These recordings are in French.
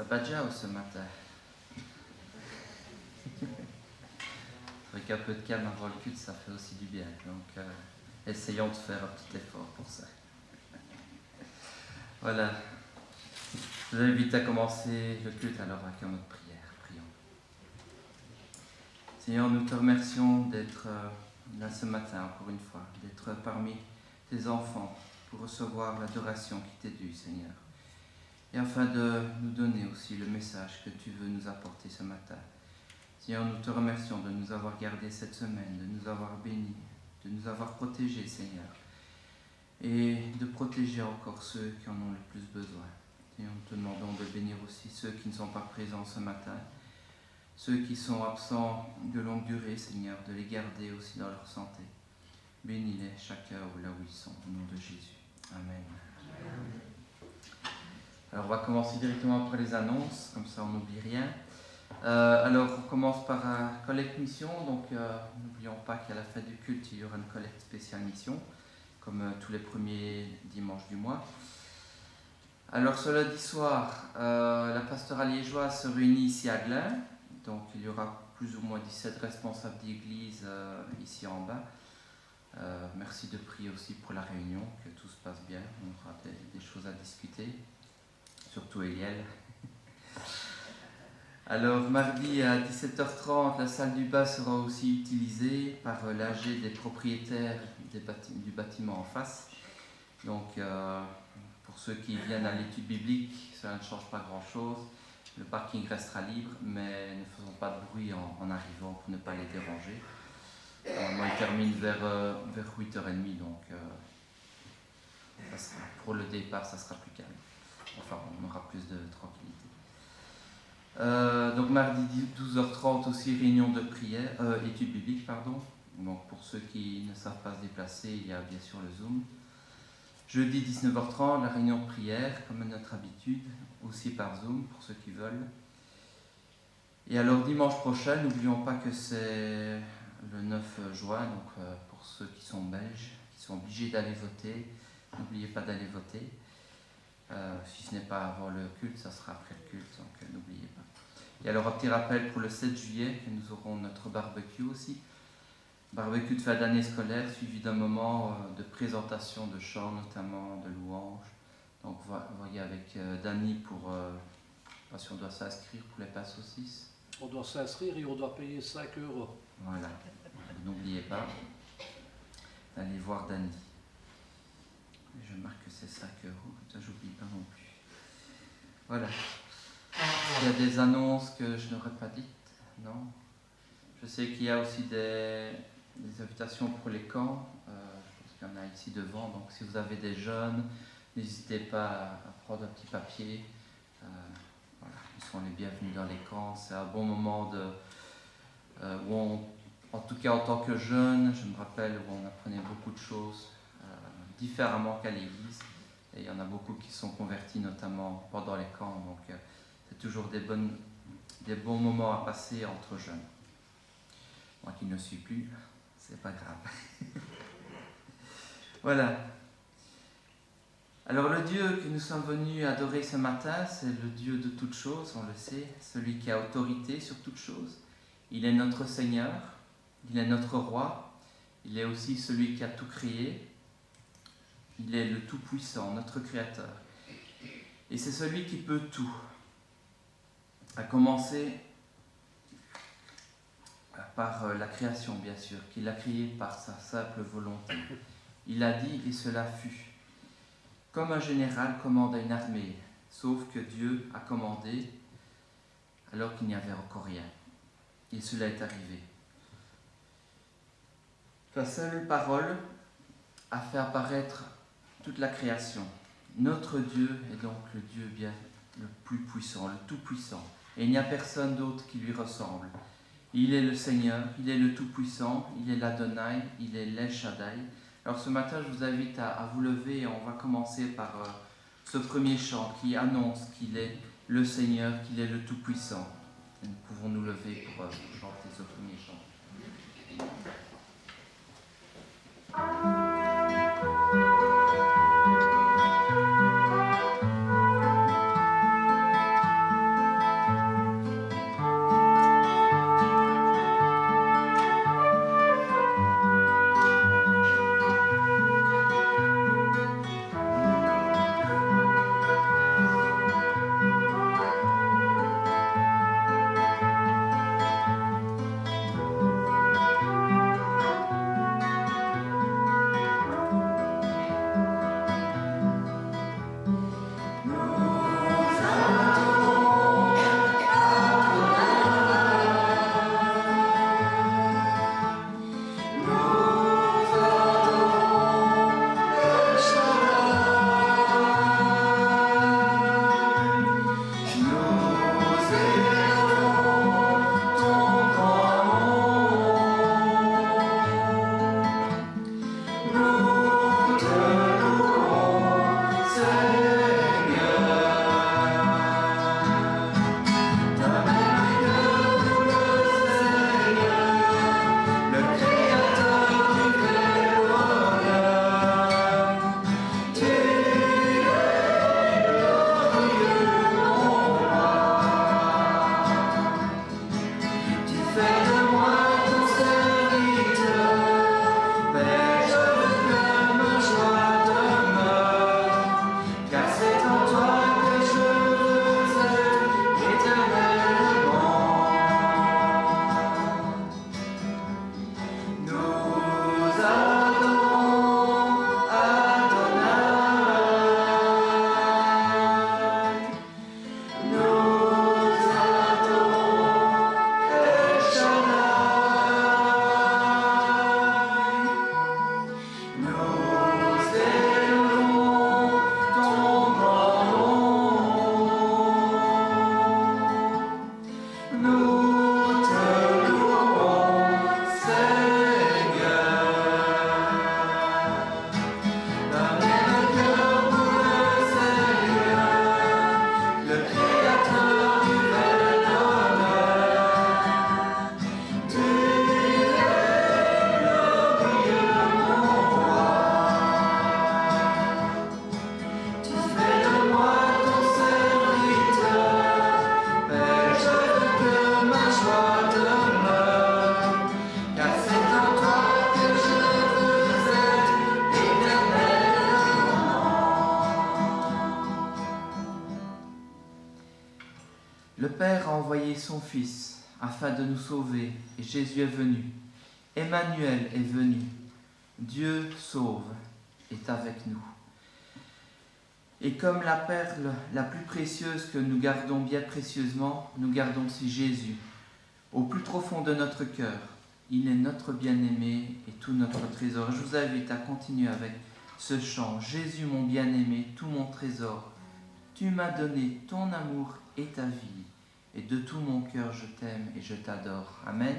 va Jao ce matin? C'est vrai qu'un peu de calme avant le culte, ça fait aussi du bien. Donc, essayons de faire un petit effort pour ça. Voilà. Je vous invite à commencer le culte alors avec notre prière. Prions. Seigneur, nous te remercions d'être là ce matin, encore une fois, d'être parmi tes enfants pour recevoir l'adoration qui t'est due, Seigneur. Et afin de nous donner aussi le message que tu veux nous apporter ce matin. Seigneur, nous te remercions de nous avoir gardés cette semaine, de nous avoir bénis, de nous avoir protégés, Seigneur, et de protéger encore ceux qui en ont le plus besoin. Seigneur, nous te demandons de bénir aussi ceux qui ne sont pas présents ce matin, ceux qui sont absents de longue durée, Seigneur, de les garder aussi dans leur santé. Bénis-les chacun là où ils sont, au nom de Jésus. Amen. Alors on va commencer directement par les annonces, comme ça on n'oublie rien. Alors on commence par la collecte mission, donc n'oublions pas qu'à la fin du culte il y aura une collecte spéciale mission, comme tous les premiers dimanches du mois. Alors ce lundi soir, la pastorale liégeoise se réunit ici à Glun, donc il y aura plus ou moins 17 responsables d'église ici en bas. Merci de prier aussi pour la réunion, que tout se passe bien, on aura des choses à discuter. Surtout Eliel. Alors, mardi à 17h30, la salle du bas sera aussi utilisée par l'AG des propriétaires du bâtiment en face. Donc, pour ceux qui viennent à l'étude biblique, cela ne change pas grand-chose. Le parking restera libre, mais ne faisons pas de bruit en arrivant pour ne pas les déranger. Moi, il termine vers 8h30, donc pour le départ, ça sera plus calme. Enfin, on aura plus de tranquillité. Donc mardi 12h30 aussi, réunion de prière, étude biblique, pardon. Donc pour ceux qui ne savent pas se déplacer, il y a bien sûr le Zoom. Jeudi 19h30, la réunion de prière, comme à notre habitude, aussi par Zoom, pour ceux qui veulent. Et alors dimanche prochain, n'oublions pas que c'est le 9 juin, donc pour ceux qui sont belges, qui sont obligés d'aller voter, n'oubliez pas d'aller voter. Si ce n'est pas avant le culte, ça sera après le culte, donc n'oubliez pas. Et alors un petit rappel pour le 7 juillet, que nous aurons notre barbecue aussi. Barbecue de fin d'année scolaire, suivi d'un moment de présentation de chants, notamment de louanges. Donc voyez avec Dany pour, si on doit s'inscrire pour les passes saucisses. On doit s'inscrire et on doit payer 5 €. Voilà, n'oubliez pas d'aller voir Dany. Je marque que c'est 5 €, comme ça j'oublie pas non plus. Voilà. Il y a des annonces que je n'aurais pas dites, non? Je sais qu'il y a aussi des invitations pour les camps, je pense qu'il y en a ici devant, donc si vous avez des jeunes, n'hésitez pas à prendre un petit papier. Voilà, ils sont les bienvenus dans les camps, c'est un bon moment où on, en tout cas en tant que jeune, je me rappelle où on apprenait beaucoup de choses différemment qu'à l'église, et il y en a beaucoup qui sont convertis notamment pendant les camps, donc c'est toujours des bons moments à passer entre jeunes. Moi qui ne le suis plus, c'est pas grave. Voilà. Alors le Dieu que nous sommes venus adorer ce matin, c'est le Dieu de toutes choses, on le sait, celui qui a autorité sur toutes choses. Il est notre Seigneur, il est notre Roi, il est aussi celui qui a tout créé. Il est le Tout-Puissant, notre Créateur. Et c'est celui qui peut tout. À commencer par la création, bien sûr, qu'il a créée par sa simple volonté. Il a dit, et cela fut. Comme un général commande à une armée, sauf que Dieu a commandé alors qu'il n'y avait encore rien. Et cela est arrivé. Sa seule parole a fait apparaître toute la création. Notre Dieu est donc le Dieu bien le plus puissant, le tout-puissant. Et il n'y a personne d'autre qui lui ressemble. Il est le Seigneur, il est le tout-puissant, il est l'Adonai, il est l'El Shaddai. Alors ce matin, je vous invite à vous lever et on va commencer par ce premier chant qui annonce qu'il est le Seigneur, qu'il est le tout-puissant. Et nous pouvons nous lever pour chanter ce premier chant. Père a envoyé son Fils afin de nous sauver, et Jésus est venu. Emmanuel est venu. Dieu sauve, est avec nous. Et comme la perle la plus précieuse que nous gardons bien précieusement, nous gardons aussi Jésus. Au plus profond de notre cœur, il est notre bien-aimé et tout notre trésor. Je vous invite à continuer avec ce chant. Jésus mon bien-aimé, tout mon trésor, tu m'as donné ton amour et ta vie, et de tout mon cœur je t'aime et je t'adore. Amen.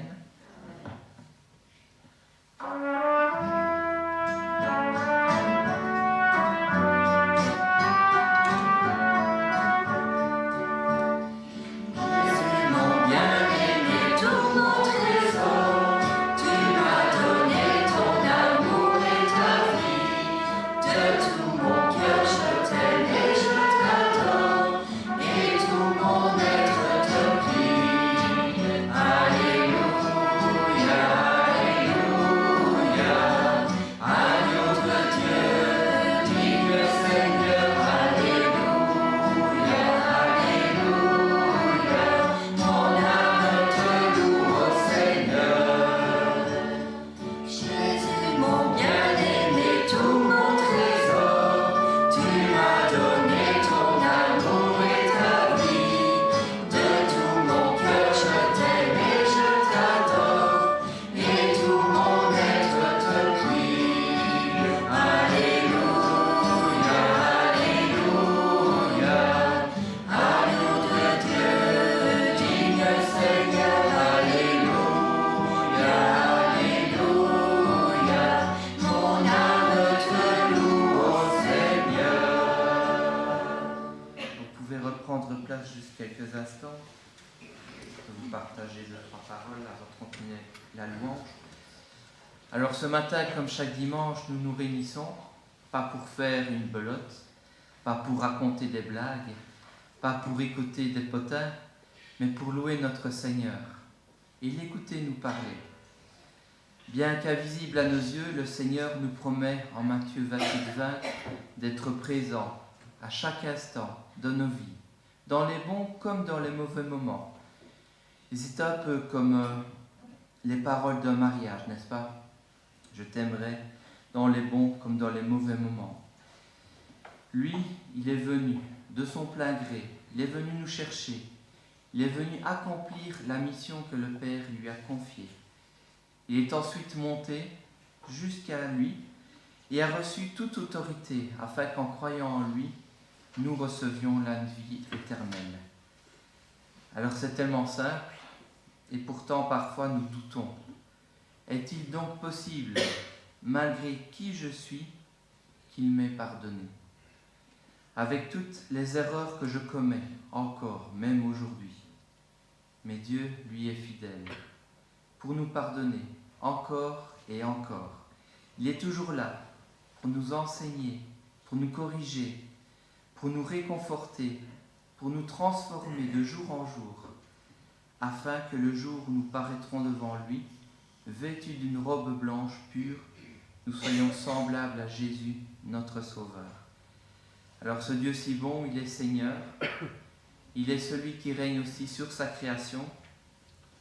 Alors ce matin, comme chaque dimanche, nous nous réunissons, pas pour faire une belote, pas pour raconter des blagues, pas pour écouter des potins, mais pour louer notre Seigneur et l'écouter nous parler. Bien qu'invisible à nos yeux, le Seigneur nous promet en Matthieu 28:20 d'être présent à chaque instant de nos vies, dans les bons comme dans les mauvais moments. Et c'est un peu comme les paroles d'un mariage, n'est-ce pas ? Je t'aimerai dans les bons comme dans les mauvais moments. Lui, il est venu de son plein gré, il est venu nous chercher, il est venu accomplir la mission que le Père lui a confiée. Il est ensuite monté jusqu'à lui et a reçu toute autorité afin qu'en croyant en lui, nous recevions la vie éternelle. Alors c'est tellement simple et pourtant parfois nous doutons. Est-il donc possible, malgré qui je suis, qu'il m'ait pardonné ? Avec toutes les erreurs que je commets encore, même aujourd'hui. Mais Dieu, lui, est fidèle pour nous pardonner encore et encore. Il est toujours là pour nous enseigner, pour nous corriger, pour nous réconforter, pour nous transformer de jour en jour, afin que le jour où nous paraîtrons devant lui, vêtus d'une robe blanche pure, nous soyons semblables à Jésus, notre Sauveur. Alors ce Dieu si bon, il est Seigneur, il est celui qui règne aussi sur sa création,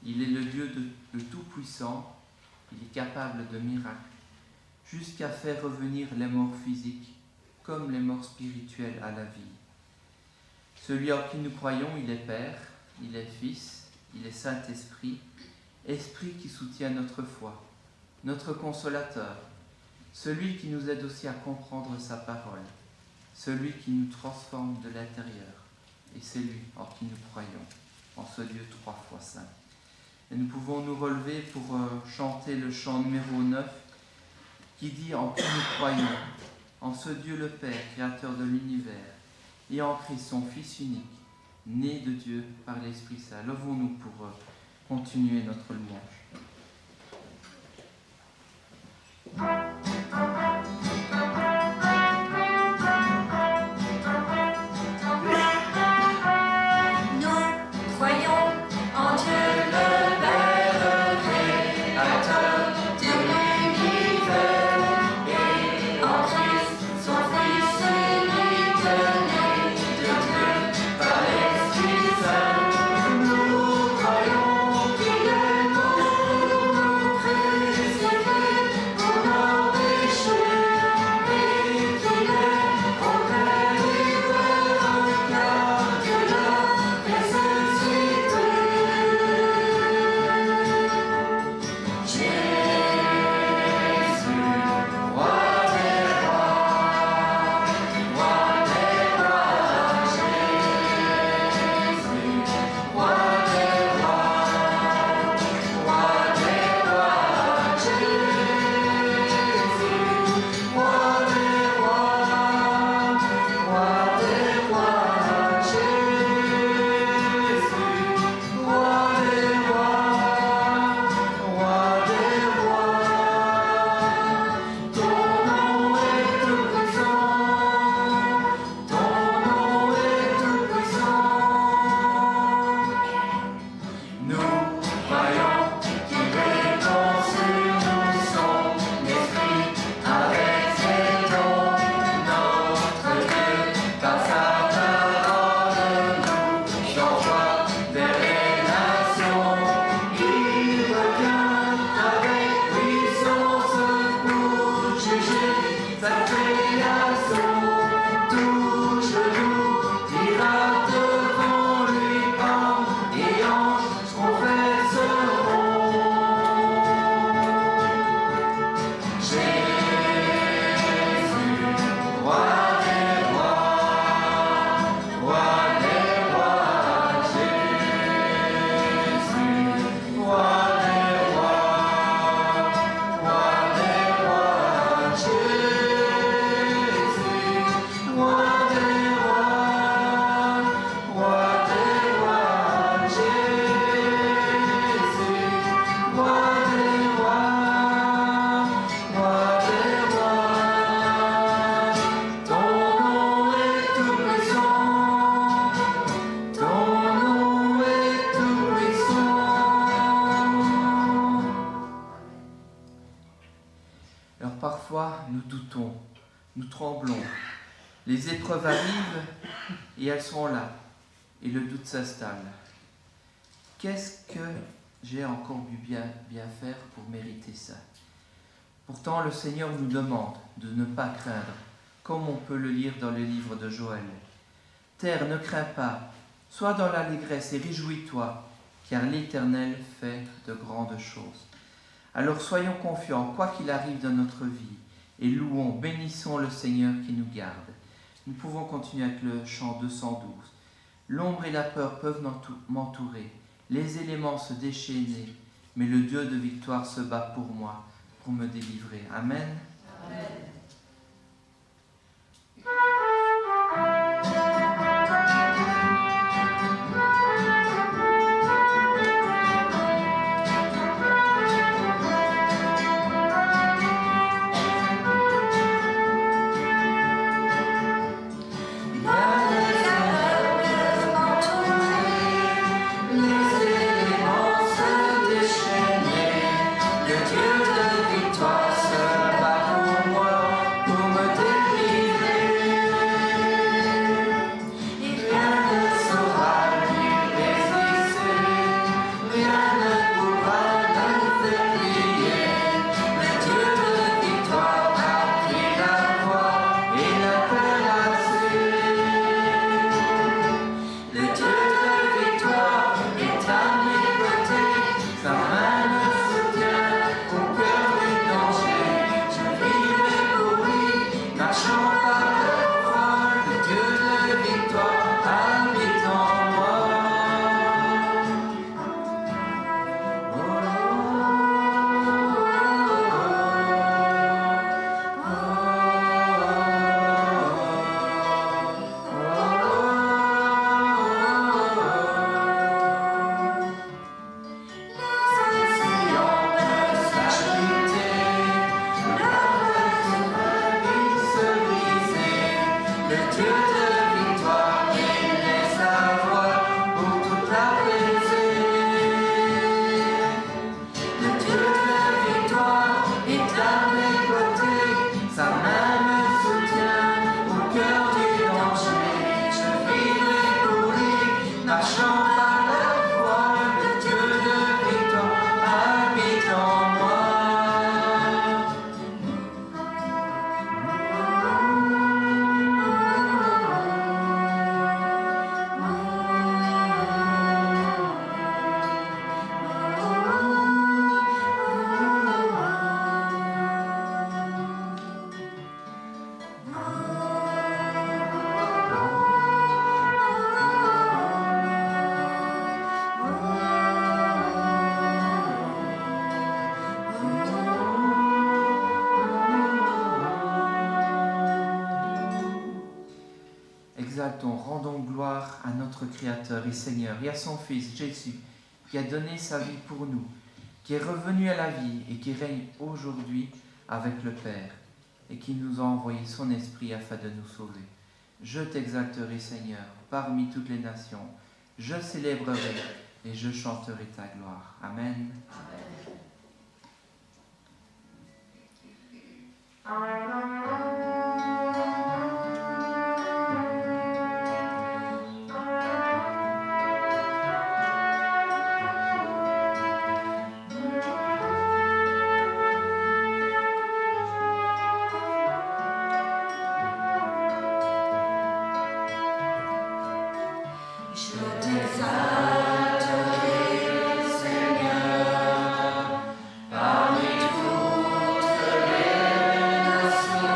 il est le Dieu de Tout-Puissant, il est capable de miracles, jusqu'à faire revenir les morts physiques comme les morts spirituelles à la vie. Celui en qui nous croyons, il est Père, il est Fils, il est Saint-Esprit, Esprit qui soutient notre foi, notre consolateur, celui qui nous aide aussi à comprendre sa parole, celui qui nous transforme de l'intérieur, et c'est lui en qui nous croyons, en ce Dieu 3 fois saint. Et nous pouvons nous relever pour chanter le chant numéro 9, qui dit « En qui nous croyons, en ce Dieu le Père, créateur de l'univers, et en Christ son Fils unique, né de Dieu par l'Esprit Saint. » Levons-nous pour continuer notre louange. Nous Alors parfois, nous doutons, nous tremblons. Les épreuves arrivent et elles sont là. Et le doute s'installe. Qu'est-ce que j'ai encore dû bien faire pour mériter ça? Pourtant, le Seigneur nous demande de ne pas craindre, comme on peut le lire dans le livre de Joël. Terre, ne crains pas, sois dans l'allégresse et réjouis-toi, car l'Éternel fait de grandes choses. Alors soyons confiants, quoi qu'il arrive dans notre vie, et louons, bénissons le Seigneur qui nous garde. Nous pouvons continuer avec le chant 212. L'ombre et la peur peuvent m'entourer, les éléments se déchaîner, mais le Dieu de victoire se bat pour moi, pour me délivrer. Amen. Amen. Exaltons, rendons gloire à notre Créateur et Seigneur et à son Fils Jésus, qui a donné sa vie pour nous, qui est revenu à la vie et qui règne aujourd'hui avec le Père, et qui nous a envoyé son Esprit afin de nous sauver. Je t'exalterai, Seigneur, parmi toutes les nations. Je célébrerai et je chanterai ta gloire. Amen. Seigneur, parmi toutes les nations.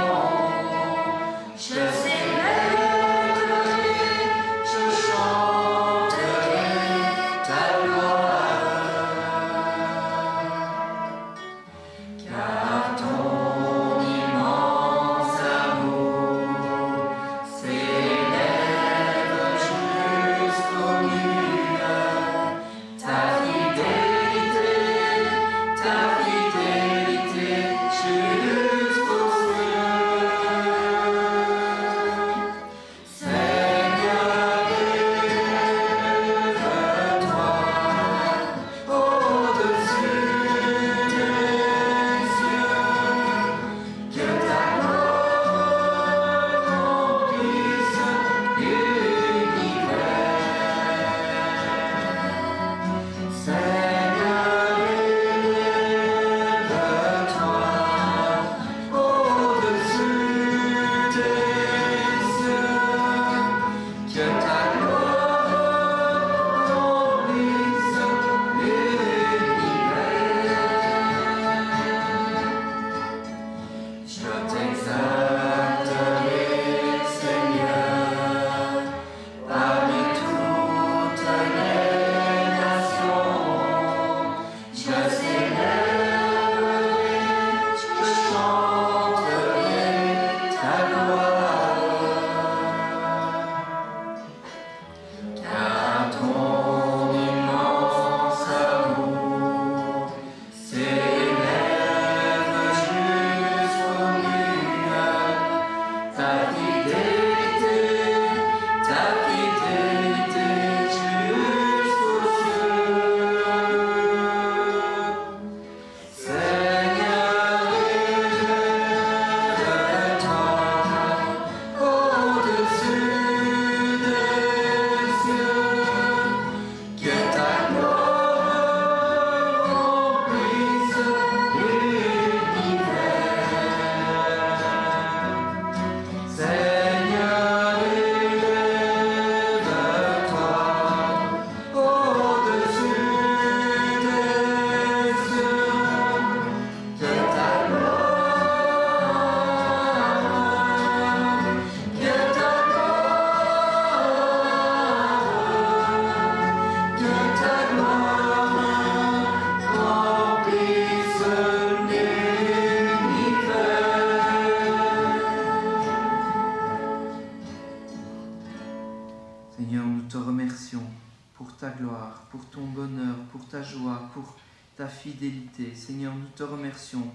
fidélité. Seigneur, nous te remercions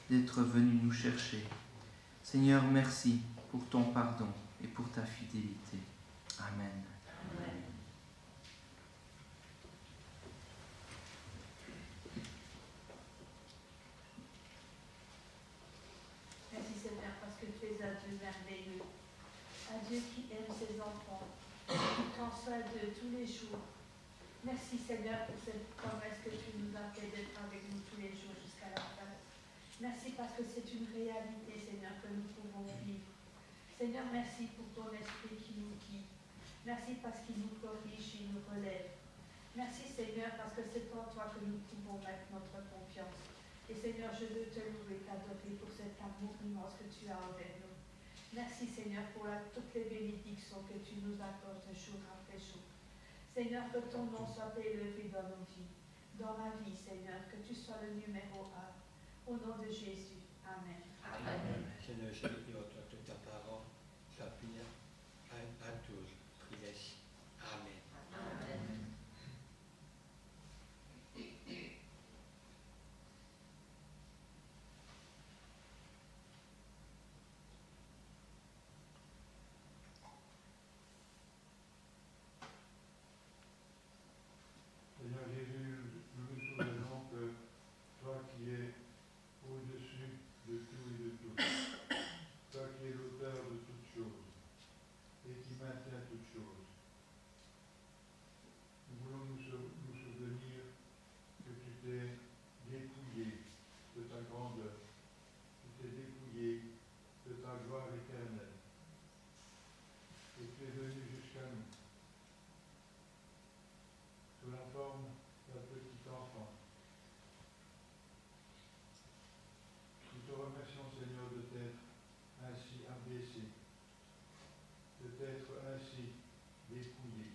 d'être venu nous chercher. Seigneur, merci pour ton pardon et pour ta fidélité. Amen. Amen. Merci Seigneur parce que tu es un Dieu merveilleux, un Dieu qui aime ses enfants, qui prend soin d'eux tous les jours. Merci Seigneur pour cette promesse que tu nous as fait d'être avec nous tous les jours jusqu'à la fin. Merci parce que c'est une réalité Seigneur que nous pouvons vivre. Seigneur, merci pour ton esprit qui nous guide. Merci parce qu'il nous corrige, il nous relève. Merci Seigneur parce que c'est en toi que nous pouvons mettre notre confiance. Et Seigneur, je veux te louer, t'adorer pour cet amour immense que tu as envers nous. Merci Seigneur pour toutes les bénédictions que tu nous accordes jour après jour. Seigneur, que ton nom soit élevé dans nos vies, dans ma vie Seigneur, que tu sois le numéro 1. Au nom de Jésus. Amen. Amen. Seigneur, je prie au toi toute ta parole, j'appuie à tous, priez. Amen. Amen. Seigneur Jésus, nous nous souvenons que toi qui es au-dessus de tout et de tout, toi qui es l'auteur de toutes choses et qui maintient toutes choses, nous voulons nous souvenir que tu t'es dépouillé de ta grandeur, tu t'es dépouillé de ta gloire éternelle et tu es venu jusqu'à nous sous la forme d'un petit enfant. Nous te remercions, Seigneur, de t'être ainsi abaissé, de t'être ainsi dépouillé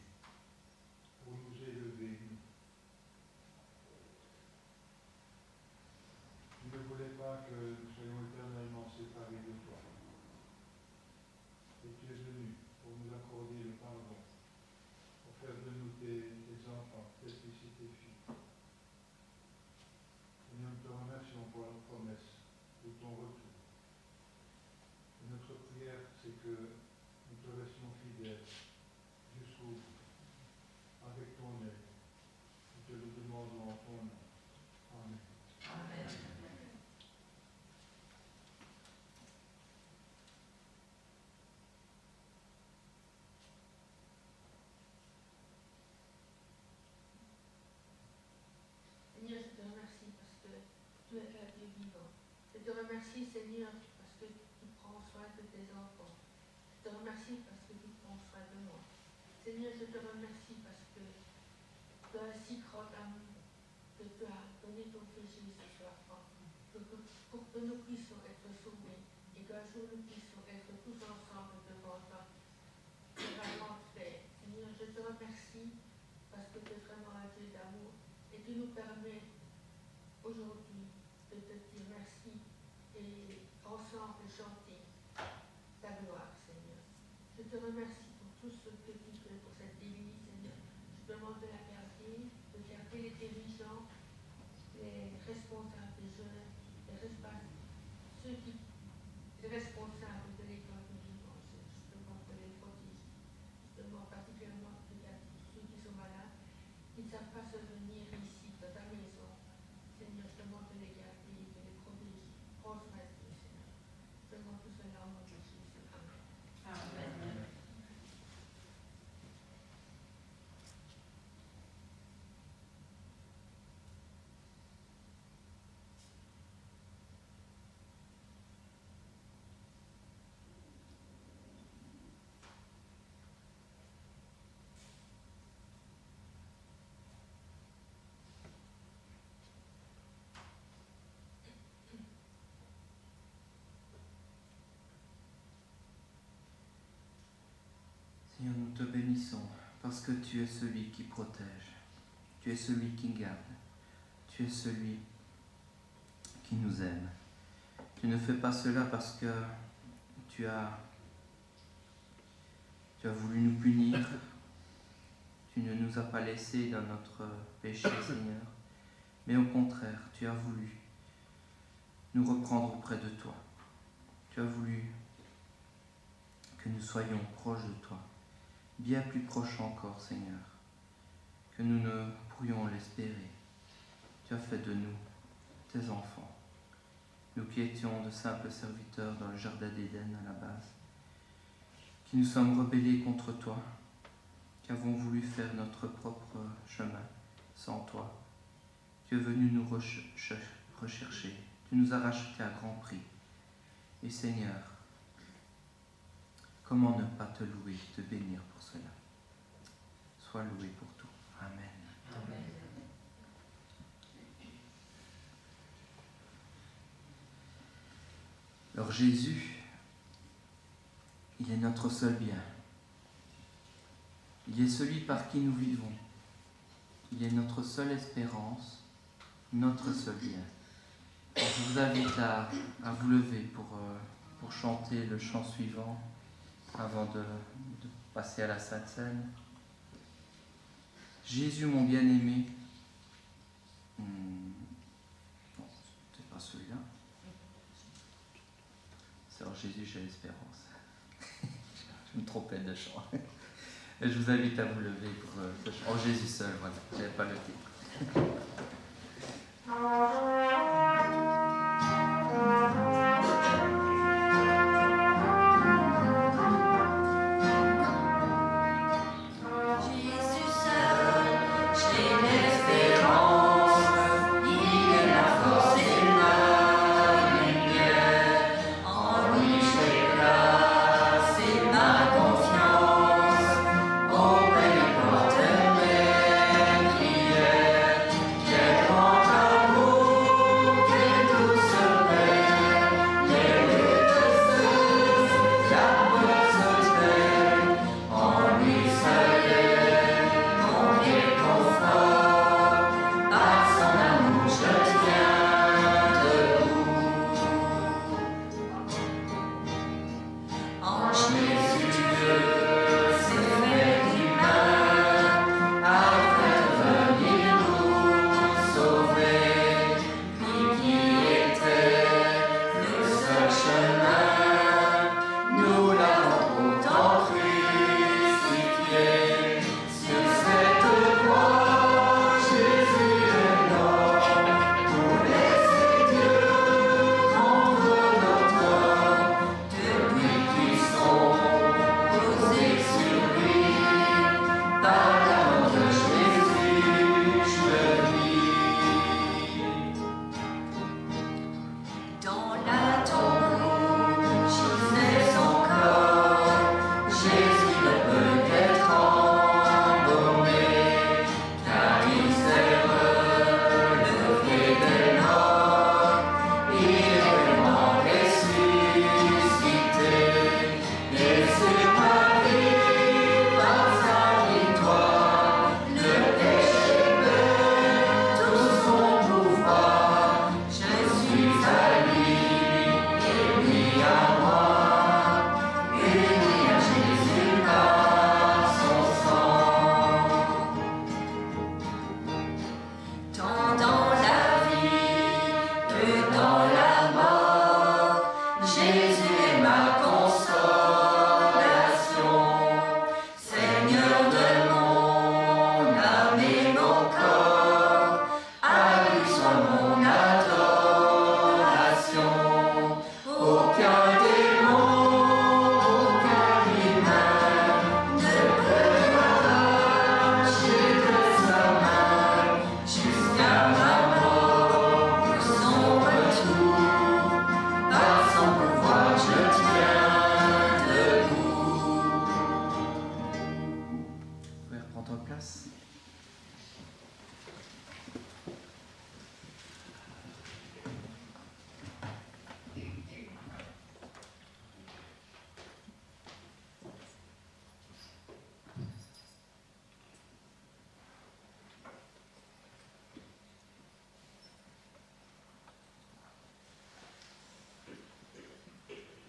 pour nous élever, nous. Tu ne voulais pas que nous soyons éternellement séparés de toi. Et tu es venu pour nous accorder le pardon, pour faire de nous tes enfants, tes fils et tes filles. Seigneur, nous te remercions pour la promesse de ton retour. Et notre prière, c'est que nous te restions fidèles jusqu'au bout, avec ton aide. Nous te le demandons en ton nom. Amen. Amen. Seigneur, je te remercie parce que tu es un Dieu vivant. Je te remercie, Seigneur, parce que tu prends soin de tes enfants. Je te remercie parce que tu prends soin de moi. Seigneur, je te remercie parce que tu as un si grand amour que tu as donné ton Fils Jésus sur la croix pour que nous puissions être sauvés et qu'un jour nous puissions être tous ensemble devant toi. C'est vraiment fait. Seigneur, je te remercie parce que tu es vraiment un Dieu d'amour. Et tu nous permets aujourd'hui de te dire merci et ensemble chanter ta gloire, Seigneur. Je te remercie pour tout ce que tu fais pour cette église, Seigneur. Je demande de la garder, de garder les dirigeants, les responsables des jeunes, les responsables de l'école de dimanche. Je demande de les protéger. Je demande particulièrement de garder tous ceux qui sont malades, qui ne savent pas se venir ici, dans ta maison. Seigneur, je demande de les garder, de les protéger. Prends soin d'eux, Seigneur. Je demande tout cela au nom de Jésus. Amen. Amen. Seigneur, nous te bénissons parce que tu es celui qui protège, tu es celui qui garde, tu es celui qui nous aime. Tu ne fais pas cela parce que tu as voulu nous punir, tu ne nous as pas laissés dans notre péché, Seigneur, mais au contraire, tu as voulu nous reprendre auprès de toi. Tu as voulu que nous soyons proches de toi, bien plus proches encore, Seigneur, que nous ne pourrions l'espérer. Tu as fait de nous tes enfants, nous qui étions de simples serviteurs dans le jardin d'Éden à la base, qui nous sommes rebellés contre toi, qui avons voulu faire notre propre chemin sans toi. Tu es venu nous rechercher, tu nous as rachetés à grand prix. Et Seigneur, comment ne pas te louer, te bénir pour cela? Sois loué pour tout. Amen. Amen. Alors Jésus, il est notre seul bien. Il est celui par qui nous vivons. Il est notre seule espérance, notre seul bien. Et je vous invite à vous lever pour chanter le chant suivant avant de passer à la Sainte Seine. Jésus mon bien-aimé. Non, c'est pas celui-là. C'est alors Jésus, j'ai l'espérance. Je me trompais de chant. Et je vous invite à vous lever pour ce chant. Oh, Jésus seul, voilà. Je n'avais pas le titre.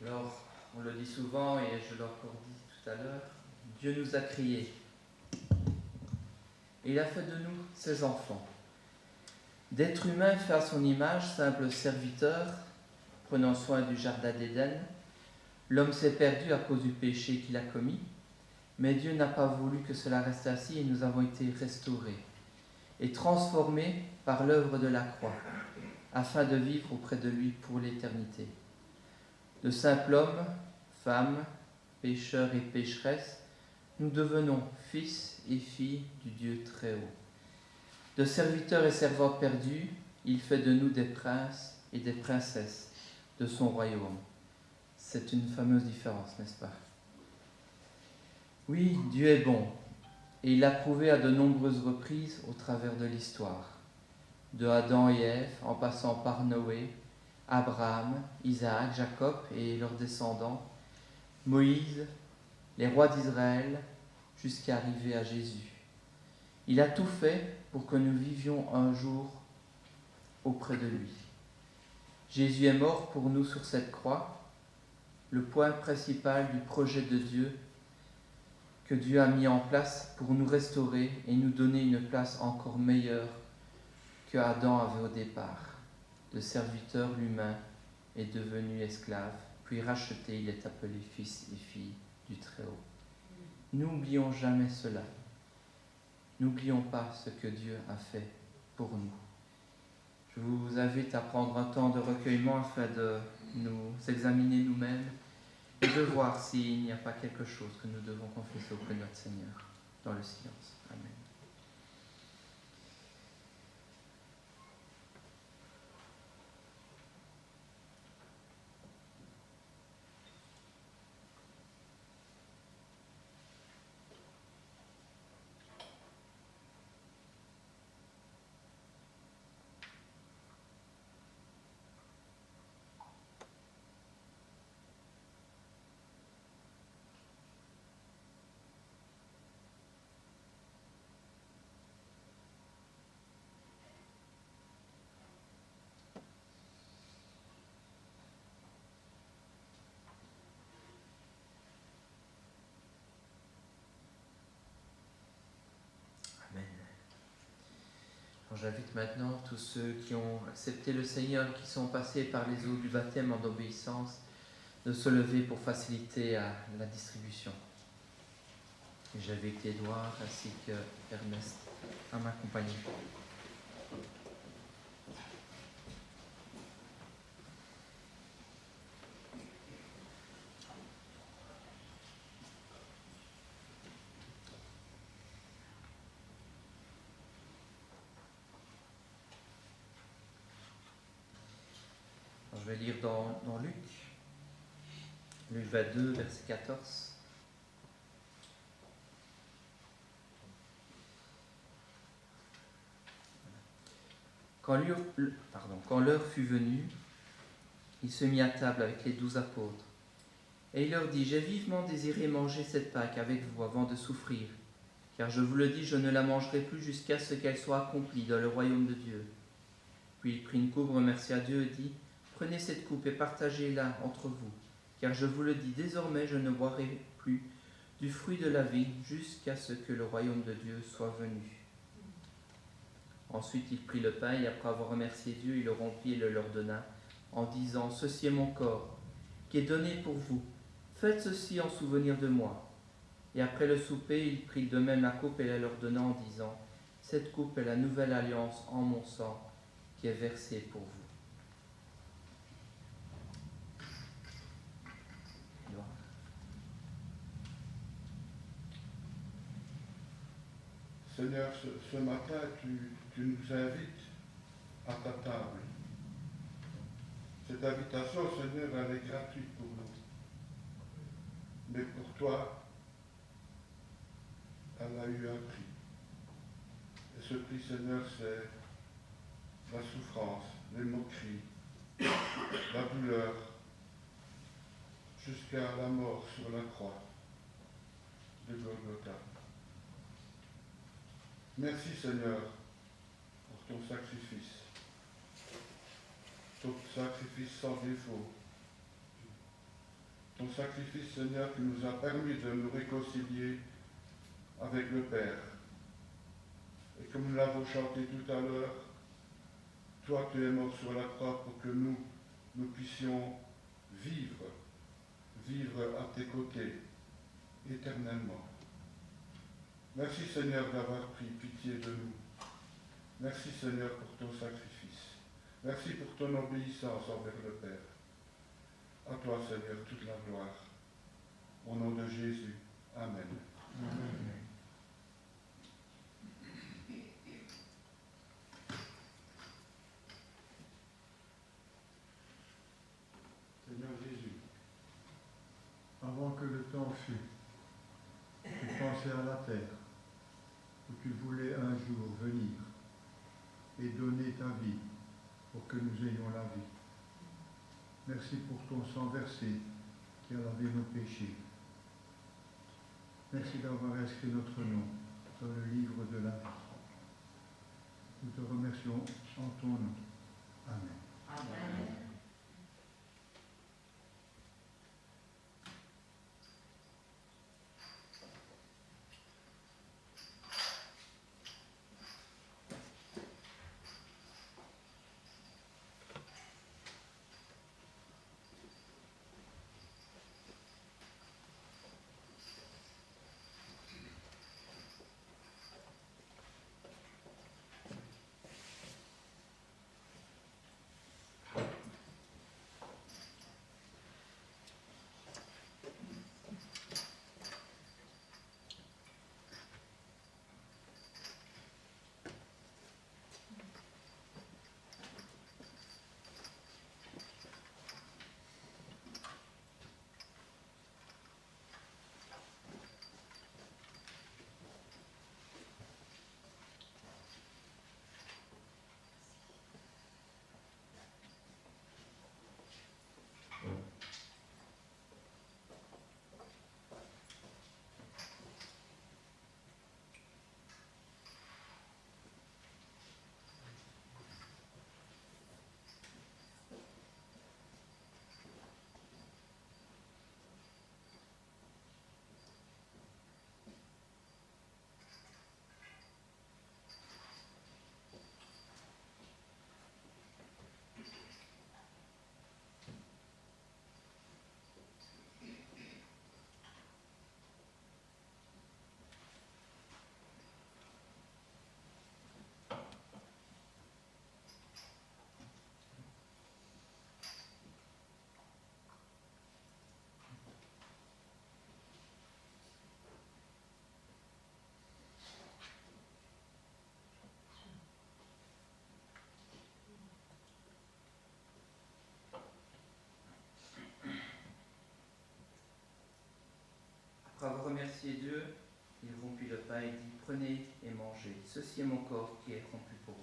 Alors, on le dit souvent et je l'ai encore dit tout à l'heure, Dieu nous a créés. Et il a fait de nous ses enfants. D'être humain fait à son image, simple serviteur, prenant soin du jardin d'Éden, l'homme s'est perdu à cause du péché qu'il a commis, mais Dieu n'a pas voulu que cela reste ainsi et nous avons été restaurés et transformés par l'œuvre de la croix, afin de vivre auprès de lui pour l'éternité. De simple homme, femme, pécheurs et pécheresses, nous devenons fils et filles du Dieu très haut. De serviteurs et servantes perdus, il fait de nous des princes et des princesses de son royaume. C'est une fameuse différence, n'est-ce pas? Oui, Dieu est bon, et il l'a prouvé à de nombreuses reprises au travers de l'histoire. De Adam et Ève, en passant par Noé, Abraham, Isaac, Jacob et leurs descendants, Moïse, les rois d'Israël, jusqu'à arriver à Jésus. Il a tout fait pour que nous vivions un jour auprès de lui. Jésus est mort pour nous sur cette croix, le point principal du projet de Dieu que Dieu a mis en place pour nous restaurer et nous donner une place encore meilleure que Adam avait au départ. De serviteur, l'humain est devenu esclave, puis racheté, il est appelé fils et fille du Très-Haut. N'oublions jamais cela. N'oublions pas ce que Dieu a fait pour nous. Je vous invite à prendre un temps de recueillement afin de nous examiner nous-mêmes et de voir s'il n'y a pas quelque chose que nous devons confesser auprès de notre Seigneur dans le silence. Amen. J'invite maintenant tous ceux qui ont accepté le Seigneur, qui sont passés par les eaux du baptême en obéissance, de se lever pour faciliter la distribution. Et j'invite Édouard ainsi que Ernest à m'accompagner. Je vais lire dans Luc 22, verset 14. Quand l'heure fut venue, il se mit à table avec les 12 apôtres. Et il leur dit, « J'ai vivement désiré manger cette Pâque avec vous avant de souffrir, car je vous le dis, je ne la mangerai plus jusqu'à ce qu'elle soit accomplie dans le royaume de Dieu. » Puis il prit une coupe, remercia Dieu et dit, « Prenez cette coupe et partagez-la entre vous, car je vous le dis, désormais je ne boirai plus du fruit de la vie jusqu'à ce que le royaume de Dieu soit venu. » Ensuite il prit le pain et après avoir remercié Dieu, il le rompit et le leur donna, en disant, « Ceci est mon corps, qui est donné pour vous. Faites ceci en souvenir de moi. » Et après le souper, il prit de même la coupe et la leur donna en disant, « Cette coupe est la nouvelle alliance en mon sang, qui est versée pour vous. » Seigneur, ce matin, tu nous invites à ta table. Cette invitation, Seigneur, elle est gratuite pour nous. Mais pour toi, elle a eu un prix. Et ce prix, Seigneur, c'est la souffrance, les moqueries, la douleur, jusqu'à la mort sur la croix de Golgotha. Merci Seigneur pour ton sacrifice sans défaut, ton sacrifice Seigneur qui nous a permis de nous réconcilier avec le Père. Et comme nous l'avons chanté tout à l'heure, Toi, tu es mort sur la croix pour que nous puissions vivre à tes côtés éternellement. Merci Seigneur d'avoir pris pitié de nous. Merci Seigneur pour ton sacrifice. Merci pour ton obéissance envers le Père. À toi Seigneur toute la gloire. Au nom de Jésus. Amen. Amen. Seigneur Jésus, avant que le temps fût, tu pensais à la terre, où tu voulais un jour venir et donner ta vie pour que nous ayons la vie. Merci pour ton sang versé qui a lavé nos péchés. Merci d'avoir inscrit notre nom dans le livre de la vie. Nous te remercions en ton nom. Amen. Amen. Après avoir remercié Dieu, il rompit le pain et dit « Prenez et mangez, ceci est mon corps qui est rompu pour vous. »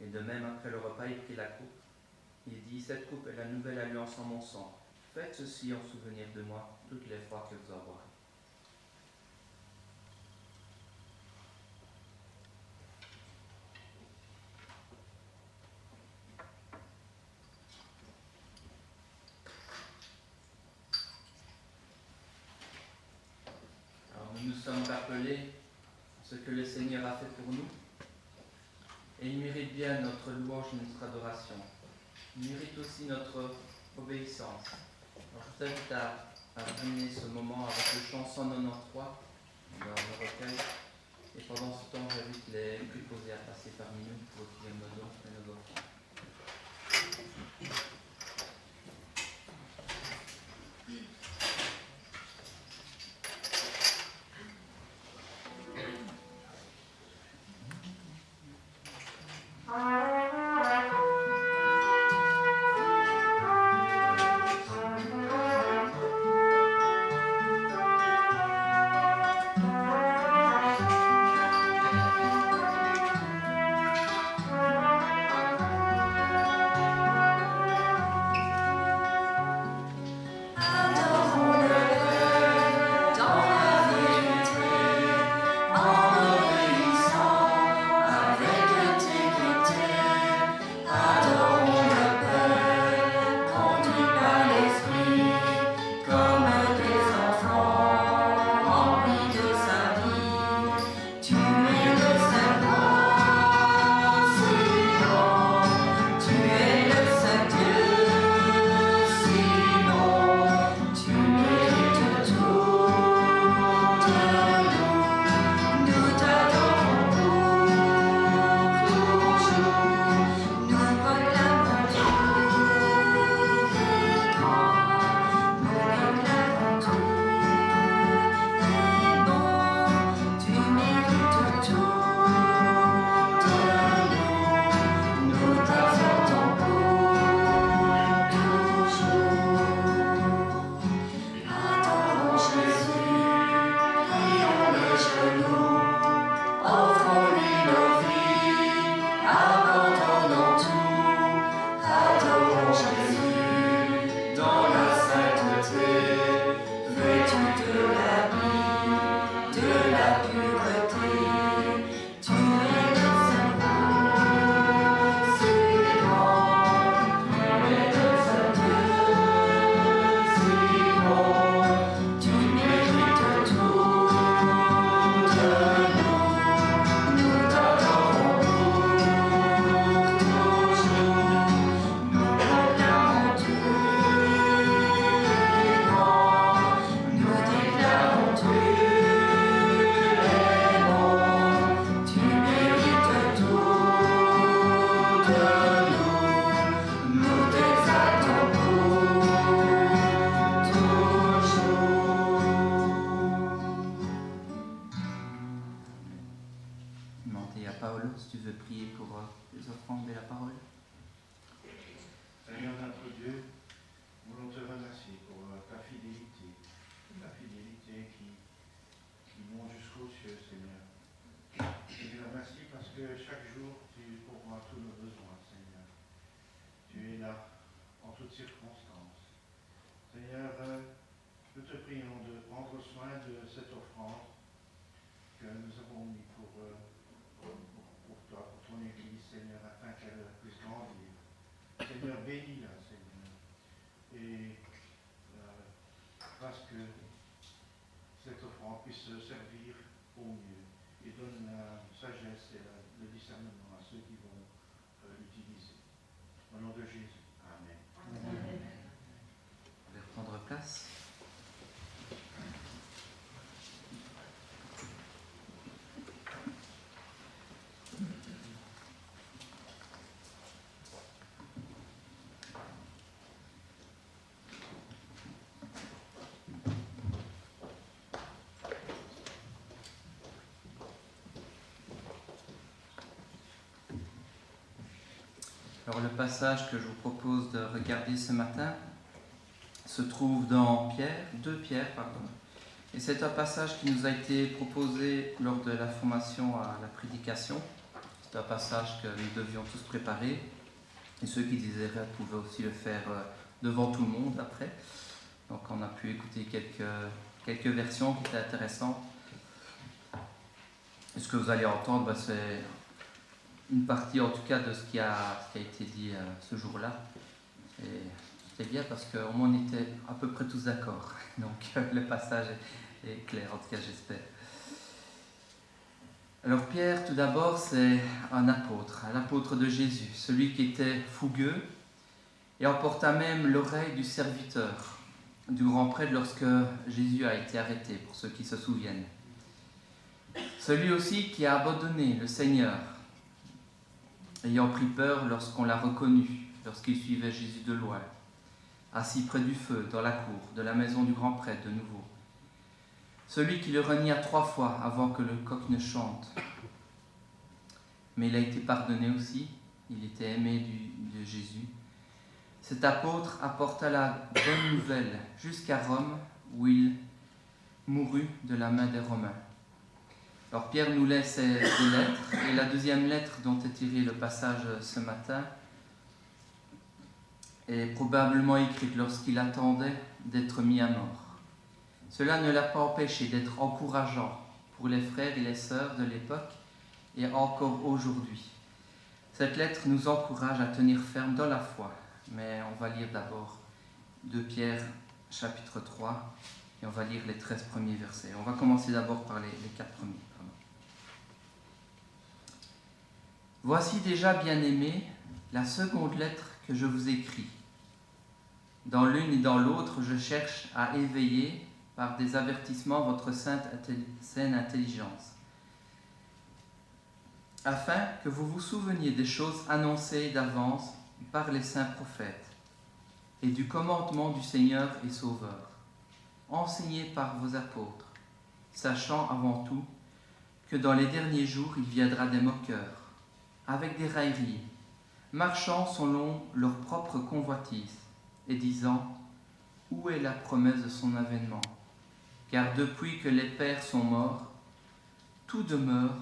Et de même, après le repas, il prit la coupe. Il dit, cette coupe est la nouvelle alliance en mon sang. Faites ceci en souvenir de moi toutes les fois que vous en boirez. Alors nous nous sommes rappelés ce que le Seigneur a fait pour nous. Et il mérite bien notre louange et notre adoration. Il mérite aussi notre obéissance. Alors, je vous invite à terminer ce moment avec le chant 193 dans le recueil. Et pendant ce temps, j'invite les préposés à passer parmi nous pour offrir nos dons et nos offrandes. Amen. demander à Paolo si tu veux prier pour les offrandes et la parole. Seigneur notre Dieu, nous voulons te remercier pour ta fidélité qui monte jusqu'aux cieux, Seigneur. Je te remercie parce que chaque jour, tu pourvois tous nos besoins, Seigneur. Tu es là en toutes circonstances. Seigneur, nous te prions de prendre soin de cette offrande que nous avons mis pour toi, pour ton Église, Seigneur, afin qu'elle puisse grandir. Seigneur, bénis-la, Seigneur. Et fasse que cette offrande puisse servir au mieux et donne la sagesse et le discernement à ceux qui vont l'utiliser. Au nom de Jésus. Amen. Amen. Vous pouvez prendre place. Alors le passage que je vous propose de regarder ce matin se trouve dans 2 Pierre. Et c'est un passage qui nous a été proposé lors de la formation à la prédication. C'est un passage que nous devions tous préparer. Et ceux qui désiraient pouvaient aussi le faire devant tout le monde après. Donc on a pu écouter quelques versions qui étaient intéressantes. Et ce que vous allez entendre, c'est une partie en tout cas de ce qui a été dit ce jour-là. Et c'était bien parce qu'au moins on était à peu près tous d'accord. Donc le passage est clair, en tout cas j'espère. Alors Pierre, tout d'abord, c'est un apôtre de Jésus, celui qui était fougueux et emporta même l'oreille du serviteur, du grand prêtre lorsque Jésus a été arrêté, pour ceux qui se souviennent. Celui aussi qui a abandonné le Seigneur, ayant pris peur lorsqu'on l'a reconnu, lorsqu'il suivait Jésus de loin, assis près du feu, dans la cour de la maison du grand prêtre de nouveau. Celui qui le renia 3 fois avant que le coq ne chante. Mais il a été pardonné aussi, il était aimé de Jésus. Cet apôtre apporta la bonne nouvelle jusqu'à Rome, où il mourut de la main des Romains. Alors Pierre nous laisse des lettres, et la deuxième lettre dont est tiré le passage ce matin est probablement écrite lorsqu'il attendait d'être mis à mort. Cela ne l'a pas empêché d'être encourageant pour les frères et les sœurs de l'époque et encore aujourd'hui. Cette lettre nous encourage à tenir ferme dans la foi, mais on va lire d'abord 2 Pierre chapitre 3 et on va lire les 13 premiers versets. On va commencer d'abord par les 4 premiers. Voici déjà, bien-aimés, la seconde lettre que je vous écris. Dans l'une et dans l'autre, je cherche à éveiller par des avertissements votre saine intelligence, afin que vous vous souveniez des choses annoncées d'avance par les saints prophètes et du commandement du Seigneur et Sauveur, enseigné par vos apôtres, sachant avant tout que dans les derniers jours il viendra des moqueurs, avec des railleries, marchant selon leur propre convoitise, et disant « Où est la promesse de son avènement ? Car depuis que les pères sont morts, tout demeure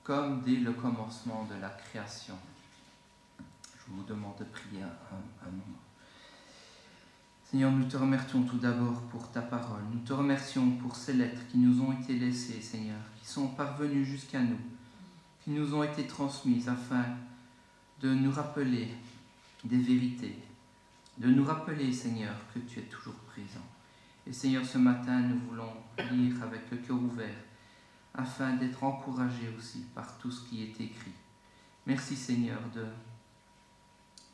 comme dès le commencement de la création. » Je vous demande de prier un moment. Seigneur, nous te remercions tout d'abord pour ta parole. Nous te remercions pour ces lettres qui nous ont été laissées, Seigneur, qui sont parvenues jusqu'à nous, qui nous ont été transmises afin de nous rappeler des vérités, de nous rappeler, Seigneur, que tu es toujours présent. Et Seigneur, ce matin, nous voulons lire avec le cœur ouvert, afin d'être encouragés aussi par tout ce qui est écrit. Merci, Seigneur,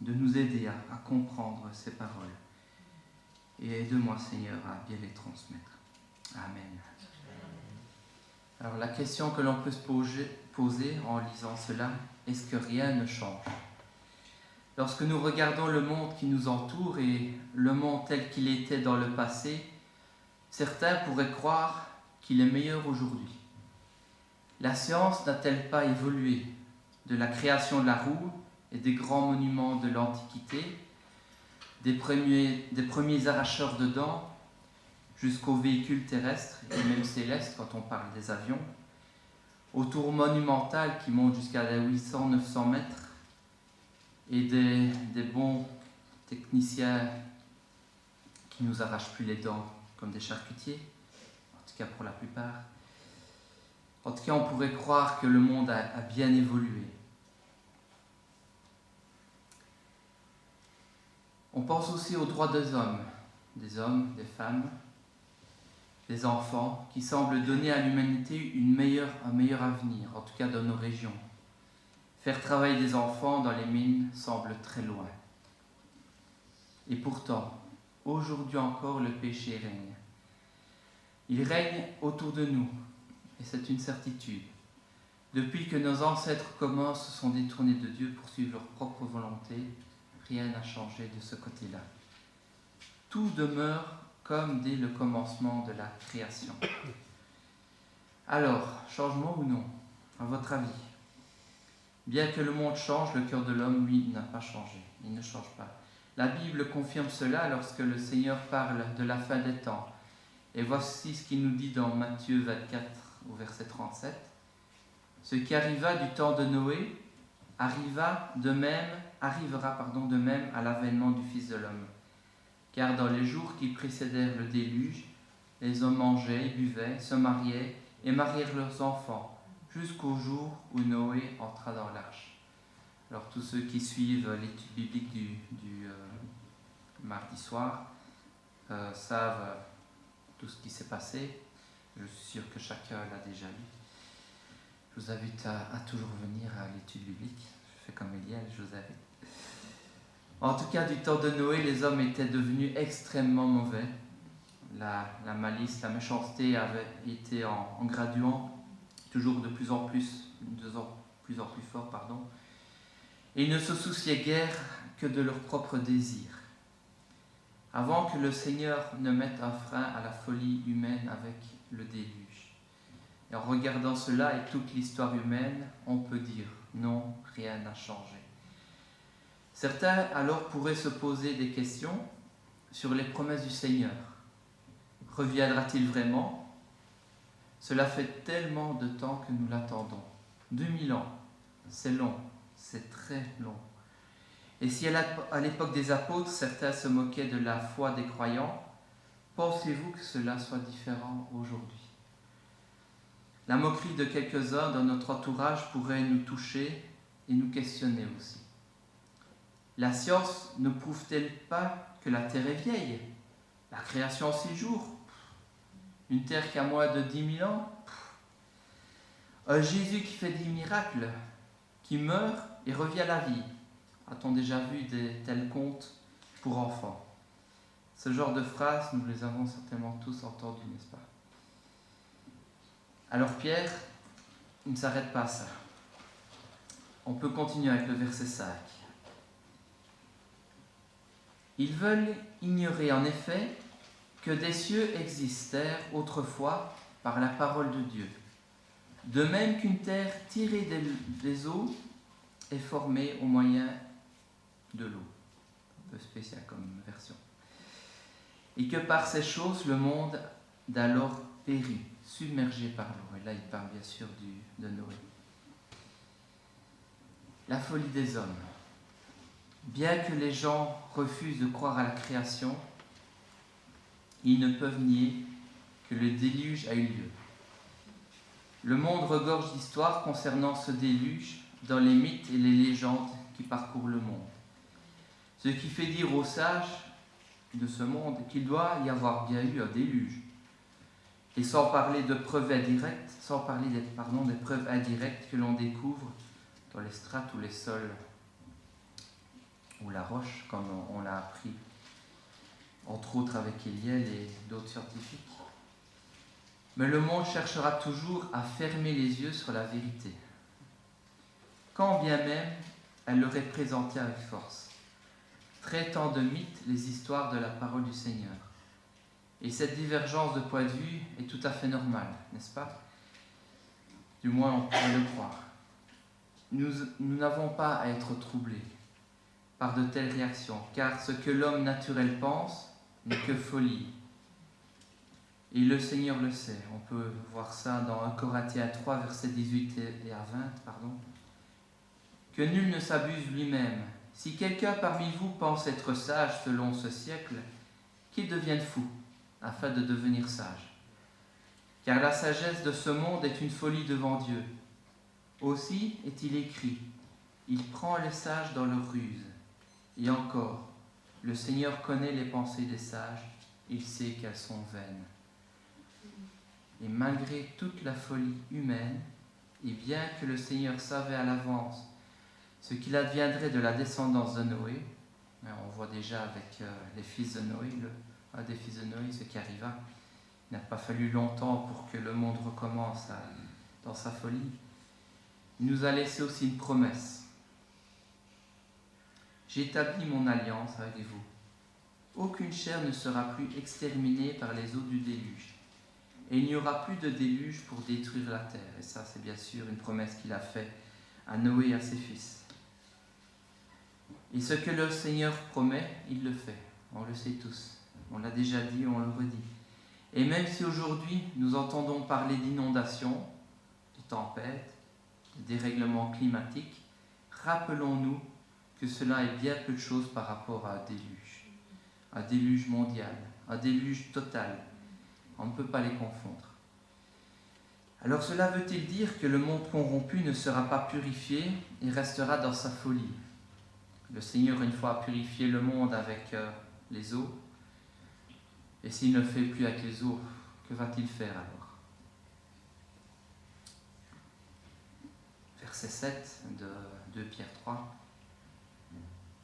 de nous aider à comprendre ces paroles. Et aide-moi, Seigneur, à bien les transmettre. Amen. Alors, la question que l'on peut se poser en lisant cela, est-ce que rien ne change ? Lorsque nous regardons le monde qui nous entoure et le monde tel qu'il était dans le passé, certains pourraient croire qu'il est meilleur aujourd'hui. La science n'a-t-elle pas évolué de la création de la roue et des grands monuments de l'Antiquité, des premiers arracheurs de dents, jusqu'aux véhicules terrestres et même célestes quand on parle des avions, aux tours monumentales qui montent jusqu'à 800-900 mètres, et des bons techniciens qui nous arrachent plus les dents comme des charcutiers, en tout cas pour la plupart. En tout cas, on pourrait croire que le monde a bien évolué. On pense aussi aux droits des hommes, des femmes, des enfants, qui semblent donner à l'humanité un meilleur avenir, en tout cas dans nos régions. Faire travailler des enfants dans les mines semble très loin. Et pourtant, aujourd'hui encore, le péché règne. Il règne autour de nous, et c'est une certitude. Depuis que nos ancêtres communs se sont détournés de Dieu pour suivre leur propre volonté, rien n'a changé de ce côté-là. Tout demeure comme dès le commencement de la création. Alors, changement ou non, à votre avis? Bien que le monde change, le cœur de l'homme, lui, n'a pas changé. Il ne change pas. La Bible confirme cela lorsque le Seigneur parle de la fin des temps. Et voici ce qu'il nous dit dans Matthieu 24, au verset 37. Ce qui arriva du temps de Noé arrivera de même à l'avènement du Fils de l'homme. Car dans les jours qui précédèrent le déluge, les hommes mangeaient, buvaient, se mariaient et marièrent leurs enfants, jusqu'au jour où Noé entra dans l'arche. Alors tous ceux qui suivent l'étude biblique du mardi soir savent tout ce qui s'est passé. Je suis sûr que chacun l'a déjà lu. Je vous invite à toujours venir à l'étude biblique. Je fais comme Eliel, je vous invite. En tout cas, du temps de Noé, les hommes étaient devenus extrêmement mauvais. La malice, la méchanceté avait été en graduant, toujours de plus en plus fort, Et ils ne se souciaient guère que de leurs propres désirs. Avant que le Seigneur ne mette un frein à la folie humaine avec le déluge. Et en regardant cela et toute l'histoire humaine, on peut dire non, rien n'a changé. Certains alors pourraient se poser des questions sur les promesses du Seigneur. Reviendra-t-il vraiment? Cela fait tellement de temps que nous l'attendons. 2000 ans, c'est long, c'est très long. Et si à l'époque des apôtres, certains se moquaient de la foi des croyants, pensez-vous que cela soit différent aujourd'hui? La moquerie de quelques-uns dans notre entourage pourrait nous toucher et nous questionner aussi. La science ne prouve-t-elle pas que la Terre est vieille? La création en 6 jours? Une Terre qui a moins de 10 000 ans? Un Jésus qui fait des miracles, qui meurt et revient à la vie? A-t-on déjà vu de tels contes pour enfants? Ce genre de phrases, nous les avons certainement tous entendues, n'est-ce pas? Alors Pierre, il ne s'arrête pas à ça. On peut continuer avec le verset 5. Ils veulent ignorer en effet que des cieux existèrent autrefois par la parole de Dieu, de même qu'une terre tirée des eaux est formée au moyen de l'eau. Un peu spécial comme version. Et que par ces choses, le monde d'alors périt, submergé par l'eau. Et là, il parle bien sûr de Noé. La folie des hommes. Bien que les gens refusent de croire à la création, ils ne peuvent nier que le déluge a eu lieu. Le monde regorge d'histoires concernant ce déluge dans les mythes et les légendes qui parcourent le monde. Ce qui fait dire aux sages de ce monde qu'il doit y avoir bien eu un déluge. Et sans parler de preuves indirectes, des preuves indirectes que l'on découvre dans les strates ou les sols ou la roche, comme on l'a appris, entre autres avec Eliel et d'autres scientifiques. Mais le monde cherchera toujours à fermer les yeux sur la vérité, quand bien même elle l'aurait présentée avec force, traitant de mythes les histoires de la parole du Seigneur. Et cette divergence de point de vue est tout à fait normale, n'est-ce pas? Du moins, on pourrait le croire. Nous n'avons pas à être troublés par de telles réactions, car ce que l'homme naturel pense n'est que folie. Et le Seigneur le sait. On peut voir ça dans 1 Corinthiens 3, versets 18 et à 20. Que nul ne s'abuse lui-même. Si quelqu'un parmi vous pense être sage selon ce siècle, qu'il devienne fou, afin de devenir sage. Car la sagesse de ce monde est une folie devant Dieu. Aussi est-il écrit, il prend les sages dans leur ruse. Et encore, le Seigneur connaît les pensées des sages, il sait qu'elles sont vaines. Et malgré toute la folie humaine, et bien que le Seigneur savait à l'avance ce qu'il adviendrait de la descendance de Noé, on voit déjà avec les fils de Noé, un des fils de Noé, ce qui arriva. Il n'a pas fallu longtemps pour que le monde recommence dans sa folie. Il nous a laissé aussi une promesse. J'établis mon alliance avec vous. Aucune chair ne sera plus exterminée par les eaux du déluge. Et il n'y aura plus de déluge pour détruire la terre. Et ça, c'est bien sûr une promesse qu'il a faite à Noé et à ses fils. Et ce que le Seigneur promet, il le fait. On le sait tous. On l'a déjà dit, on le redit. Et même si aujourd'hui nous entendons parler d'inondations, de tempêtes, de dérèglements climatiques, rappelons-nous que cela est bien peu de choses par rapport à un déluge mondial, un déluge total. On ne peut pas les confondre. Alors cela veut-il dire que le monde corrompu ne sera pas purifié et restera dans sa folie? Le Seigneur, une fois purifié le monde avec les eaux, et s'il ne le fait plus avec les eaux, que va-t-il faire alors? Verset 7 de 2 Pierre 3.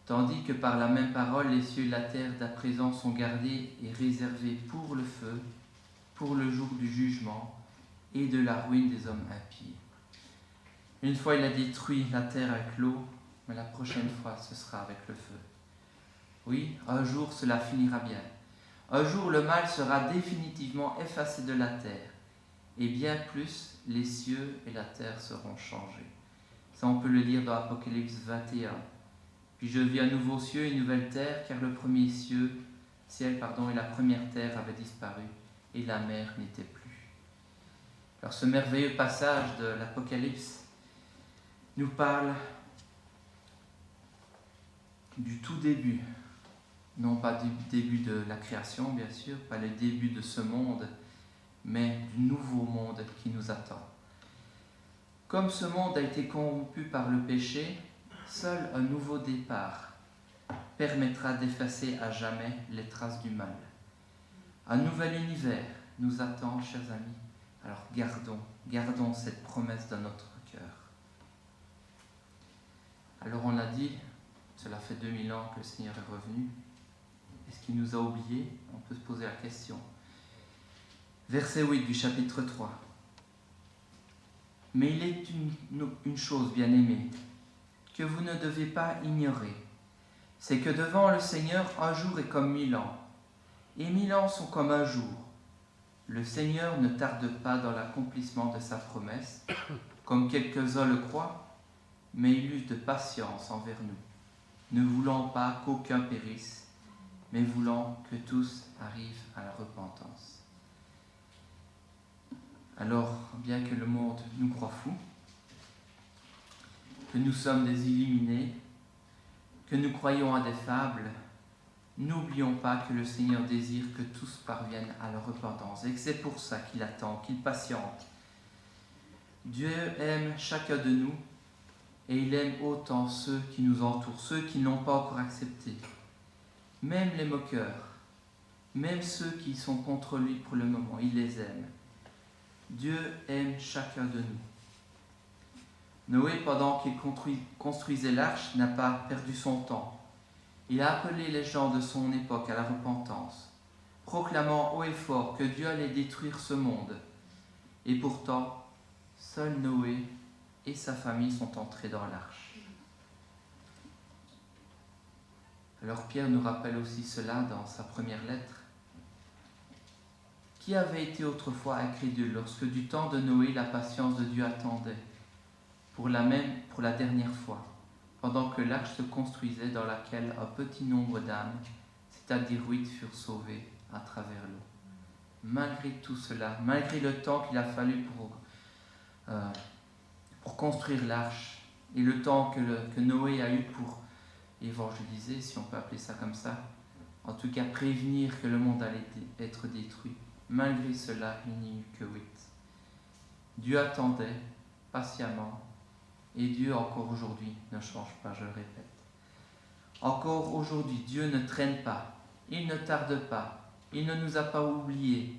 Tandis que par la même parole, les cieux et la terre d'à présent sont gardés et réservés pour le feu, pour le jour du jugement et de la ruine des hommes impies. Une fois, il a détruit la terre avec l'eau, mais la prochaine fois, ce sera avec le feu. Oui, un jour, cela finira bien. Un jour, le mal sera définitivement effacé de la terre, et bien plus, les cieux et la terre seront changés. Ça, on peut le lire dans Apocalypse 21. Puis je vis un nouveau ciel et une nouvelle terre, car le premier ciel et la première terre avaient disparu, et la mer n'était plus. Alors ce merveilleux passage de l'Apocalypse nous parle du tout début, non pas du début de la création, bien sûr, pas le début de ce monde, mais du nouveau monde qui nous attend. Comme ce monde a été corrompu par le péché, seul un nouveau départ permettra d'effacer à jamais les traces du mal. Un nouvel univers nous attend, chers amis. Alors gardons cette promesse dans notre cœur. Alors on l'a dit, cela fait 2000 ans que le Seigneur est revenu. Est-ce qu'il nous a oubliés? On peut se poser la question. Verset 8 du chapitre 3. Mais il est une chose, bien-aimée, que vous ne devez pas ignorer. C'est que devant le Seigneur, un jour est comme 1000 ans, et 1000 ans sont comme un jour. Le Seigneur ne tarde pas dans l'accomplissement de sa promesse, comme quelques-uns le croient, mais il use de patience envers nous, ne voulant pas qu'aucun périsse, mais voulant que tous arrivent à la repentance. Alors, bien que le monde nous croie fous, que nous sommes des illuminés, que nous croyons à des fables, n'oublions pas que le Seigneur désire que tous parviennent à la repentance et que c'est pour ça qu'il attend, qu'il patiente. Dieu aime chacun de nous et il aime autant ceux qui nous entourent, ceux qui n'ont pas encore accepté, même les moqueurs, même ceux qui sont contre lui pour le moment, il les aime. Dieu aime chacun de nous. Noé, pendant qu'il construisait l'arche, n'a pas perdu son temps. Il a appelé les gens de son époque à la repentance, proclamant haut et fort que Dieu allait détruire ce monde. Et pourtant, seul Noé et sa famille sont entrés dans l'arche. Alors Pierre nous rappelle aussi cela dans sa première lettre. Qui avait été autrefois incrédule lorsque du temps de Noé la patience de Dieu attendait pour la dernière fois, pendant que l'arche se construisait dans laquelle un petit nombre d'âmes, c'est-à-dire 8, furent sauvées à travers l'eau. Malgré tout cela, malgré le temps qu'il a fallu pour construire l'arche et le temps que Noé a eu pour évangéliser, si on peut appeler ça comme ça, en tout cas prévenir que le monde allait être détruit, malgré cela, il n'y eut que 8. Dieu attendait patiemment, et Dieu encore aujourd'hui ne change pas, je le répète. Encore aujourd'hui, Dieu ne traîne pas, il ne tarde pas, il ne nous a pas oubliés,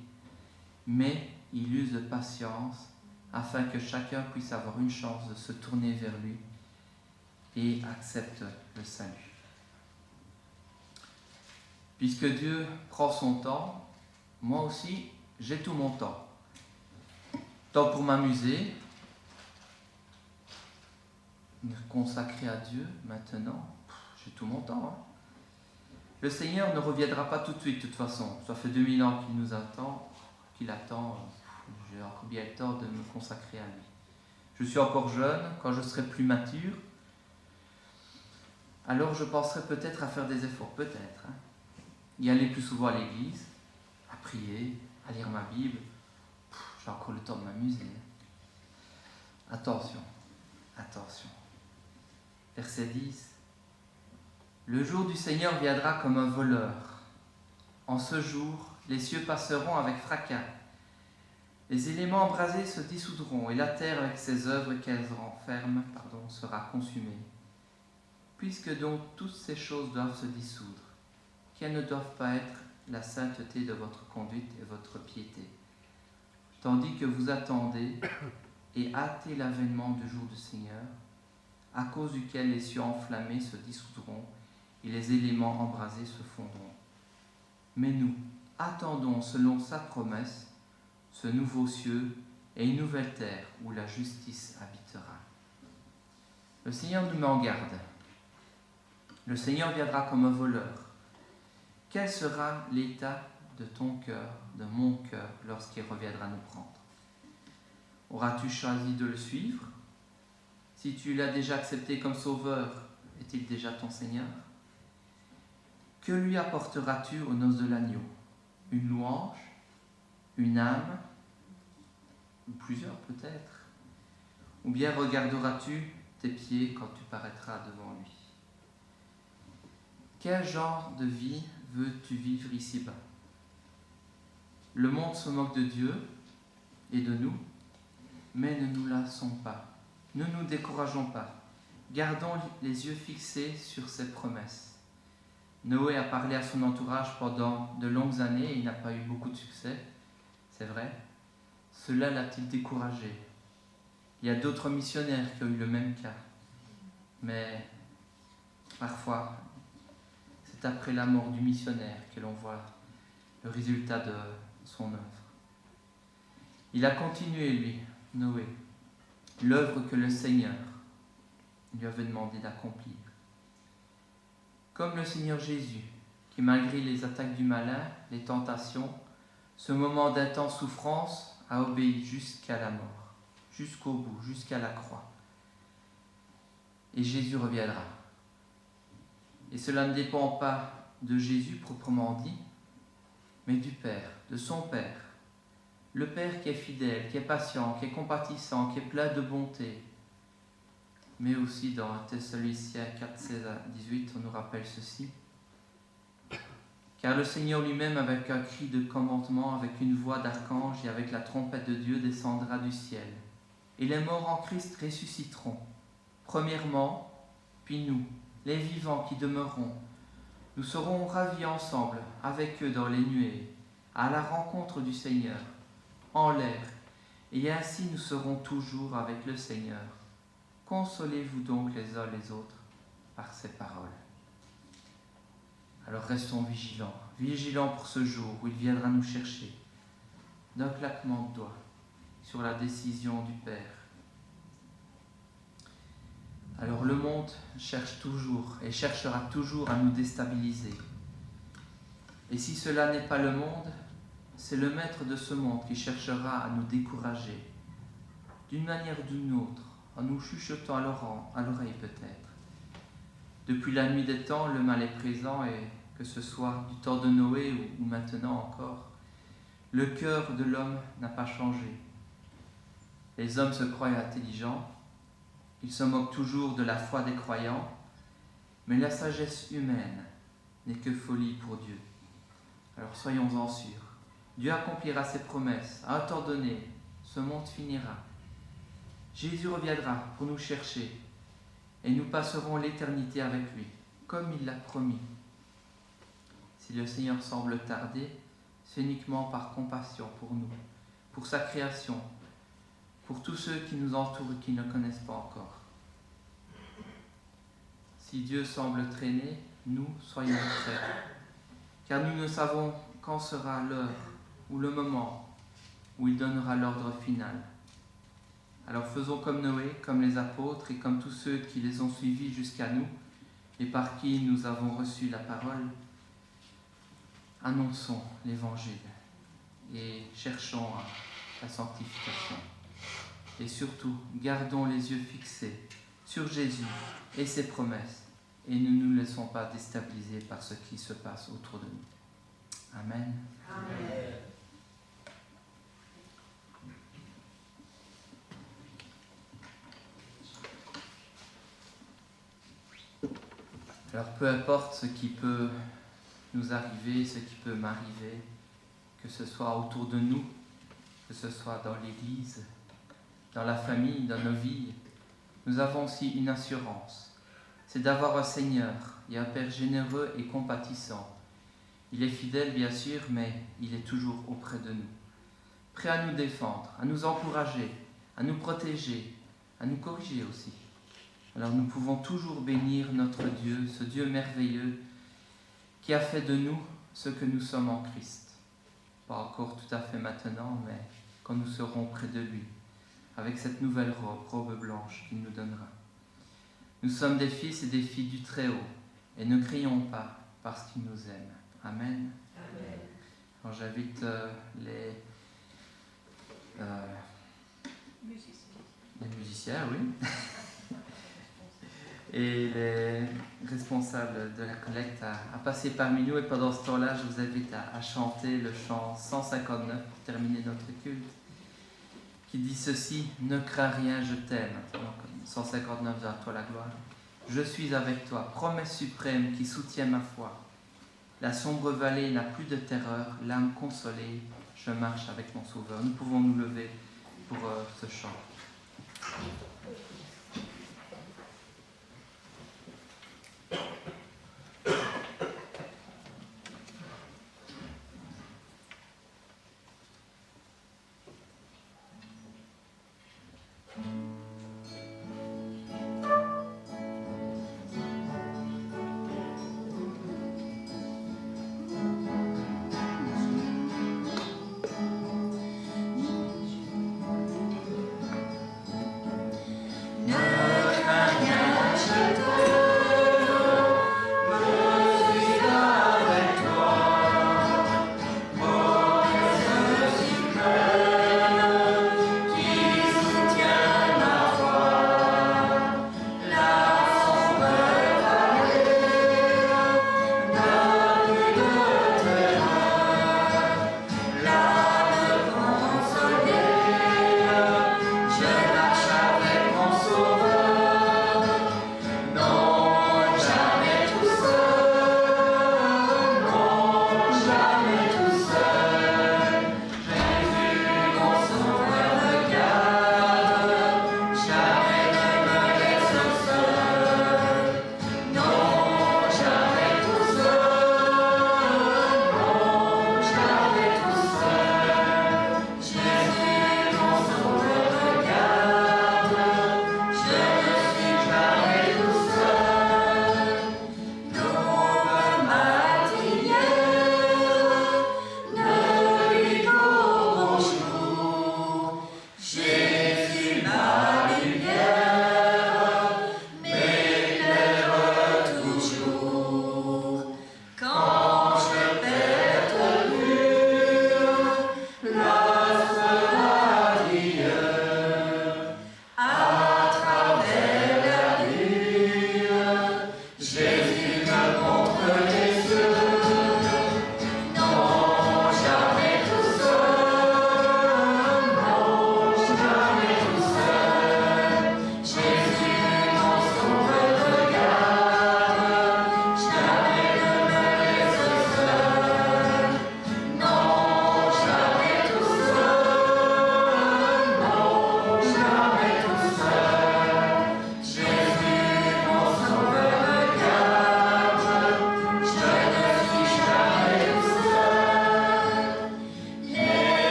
mais il use de patience afin que chacun puisse avoir une chance de se tourner vers lui et accepte le salut. Puisque Dieu prend son temps, moi aussi, j'ai tout mon temps. Temps pour m'amuser, me consacrer à Dieu maintenant, j'ai tout mon temps. Hein. Le Seigneur ne reviendra pas tout de suite, de toute façon. Ça fait 2000 ans qu'il nous attend, j'ai encore bien le temps de me consacrer à lui. Je suis encore jeune, quand je serai plus mature, alors je penserai peut-être à faire des efforts, peut-être. Hein. Y aller plus souvent à l'église, à prier, à lire ma Bible. J'ai encore le temps de m'amuser. Attention. Verset 10. Le jour du Seigneur viendra comme un voleur. En ce jour, les cieux passeront avec fracas. Les éléments embrasés se dissoudront et la terre avec ses œuvres qu'elle renferme sera consumée. Puisque donc toutes ces choses doivent se dissoudre, qu'elles ne doivent pas être la sainteté de votre conduite et votre piété, tandis que vous attendez et hâtez l'avènement du jour du Seigneur, à cause duquel les cieux enflammés se dissoudront et les éléments embrasés se fondront. Mais nous attendons selon sa promesse ce nouveau cieux et une nouvelle terre où la justice habitera. Le Seigneur nous met en garde. Le Seigneur viendra comme un voleur. Quel sera l'état de ton cœur, de mon cœur, lorsqu'il reviendra nous prendre? Auras-tu choisi de le suivre? Si tu l'as déjà accepté comme sauveur, est-il déjà ton Seigneur? Que lui apporteras-tu aux noces de l'agneau? Une louange? Une âme? Ou plusieurs peut-être? Ou bien regarderas-tu tes pieds quand tu paraîtras devant lui? Quel genre de vie veux-tu vivre ici-bas? Le monde se moque de Dieu et de nous, mais ne nous lassons pas, ne nous décourageons pas, gardons les yeux fixés sur ses promesses. Noé a parlé à son entourage pendant de longues années et il n'a pas eu beaucoup de succès, c'est vrai. Cela l'a-t-il découragé? Il y a d'autres missionnaires qui ont eu le même cas, mais parfois, c'est après la mort du missionnaire que l'on voit le résultat de son œuvre. Il a continué, lui, Noé, l'œuvre que le Seigneur lui avait demandé d'accomplir. Comme le Seigneur Jésus, qui malgré les attaques du malin, les tentations, ce moment d'intense souffrance, a obéi jusqu'à la mort, jusqu'au bout, jusqu'à la croix. Et Jésus reviendra. Et cela ne dépend pas de Jésus proprement dit, mais du Père, de son Père. Le Père qui est fidèle, qui est patient, qui est compatissant, qui est plein de bonté. Mais aussi dans Thessaloniciens 4, 16 à 18, on nous rappelle ceci. Car le Seigneur lui-même, avec un cri de commandement, avec une voix d'archange et avec la trompette de Dieu, descendra du ciel. Et les morts en Christ ressusciteront. Premièrement, puis nous, les vivants qui demeurerons, nous serons ravis ensemble avec eux dans les nuées, à la rencontre du Seigneur, en l'air, et ainsi nous serons toujours avec le Seigneur. Consolez-vous donc les uns les autres par ces paroles. Alors restons vigilants, vigilants pour ce jour où il viendra nous chercher, d'un claquement de doigts, sur la décision du Père. Alors le monde cherche toujours et cherchera toujours à nous déstabiliser. Et si cela n'est pas le monde, c'est le maître de ce monde qui cherchera à nous décourager, d'une manière ou d'une autre, en nous chuchotant à l'oreille peut-être. Depuis la nuit des temps, le mal est présent et que ce soit du temps de Noé ou maintenant encore, le cœur de l'homme n'a pas changé. Les hommes se croient intelligents, ils se moquent toujours de la foi des croyants, mais la sagesse humaine n'est que folie pour Dieu. Alors soyons-en sûrs. Dieu accomplira ses promesses. À un temps donné, ce monde finira. Jésus reviendra pour nous chercher et nous passerons l'éternité avec lui, comme il l'a promis. Si le Seigneur semble tarder, c'est uniquement par compassion pour nous, pour sa création, pour tous ceux qui nous entourent et qui ne connaissent pas encore. Si Dieu semble traîner, nous soyons prêts, car nous ne savons quand sera l'heure ou le moment où il donnera l'ordre final. Alors faisons comme Noé, comme les apôtres et comme tous ceux qui les ont suivis jusqu'à nous et par qui nous avons reçu la parole. Annonçons l'Évangile et cherchons la sanctification. Et surtout, gardons les yeux fixés sur Jésus et ses promesses et ne nous laissons pas déstabiliser par ce qui se passe autour de nous. Amen. Amen. Alors peu importe ce qui peut nous arriver, ce qui peut m'arriver, que ce soit autour de nous, que ce soit dans l'Église, dans la famille, dans nos vies, nous avons aussi une assurance. C'est d'avoir un Seigneur et un Père généreux et compatissant. Il est fidèle bien sûr, mais il est toujours auprès de nous, prêt à nous défendre, à nous encourager, à nous protéger, à nous corriger aussi. Alors nous pouvons toujours bénir notre Dieu, ce Dieu merveilleux qui a fait de nous ce que nous sommes en Christ. Pas encore tout à fait maintenant, mais quand nous serons près de lui, avec cette nouvelle robe blanche qu'il nous donnera. Nous sommes des fils et des filles du Très-Haut, et ne crions pas parce qu'il nous aime. Amen. Amen. Alors j'invite les musiciens, oui, et les responsables de la collecte à passer parmi nous. Et pendant ce temps-là, je vous invite à chanter le chant 159 pour terminer notre culte, qui dit ceci: ne crains rien, je t'aime. Donc 159 à toi la gloire. Je suis avec toi, promesse suprême qui soutient ma foi. La sombre vallée n'a plus de terreur, l'âme consolée, je marche avec mon Sauveur. Nous pouvons nous lever pour ce chant.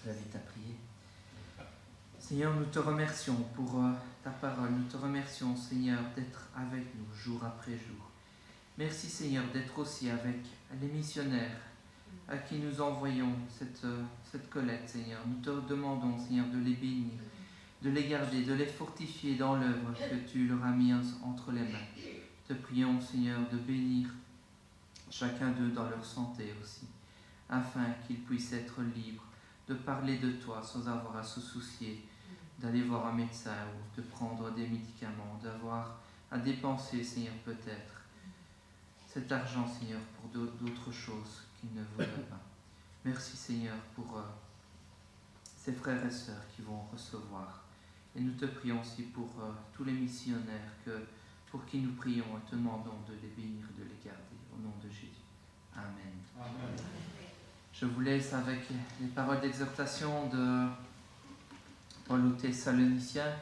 t'invite à prier. Seigneur, nous te remercions pour ta parole. Nous te remercions, Seigneur, d'être avec nous jour après jour. Merci, Seigneur, d'être aussi avec les missionnaires à qui nous envoyons cette collecte, Seigneur. Nous te demandons, Seigneur, de les bénir, de les garder, de les fortifier dans l'œuvre que tu leur as mis entre les mains. Te prions, Seigneur, de bénir chacun d'eux dans leur santé aussi, afin qu'ils puissent être libres de parler de toi sans avoir à se soucier d'aller voir un médecin ou de prendre des médicaments, d'avoir à dépenser, Seigneur, peut-être cet argent, Seigneur, pour d'autres choses qu'ils ne voudraient pas. Merci, Seigneur, pour ces frères et sœurs qui vont recevoir. Et nous te prions aussi pour tous les missionnaires pour qui nous prions et te demandons de les bénir et de les garder. Au nom de Jésus. Amen. Amen. Je vous laisse avec les paroles d'exhortation de Paul aux Thessaloniciens.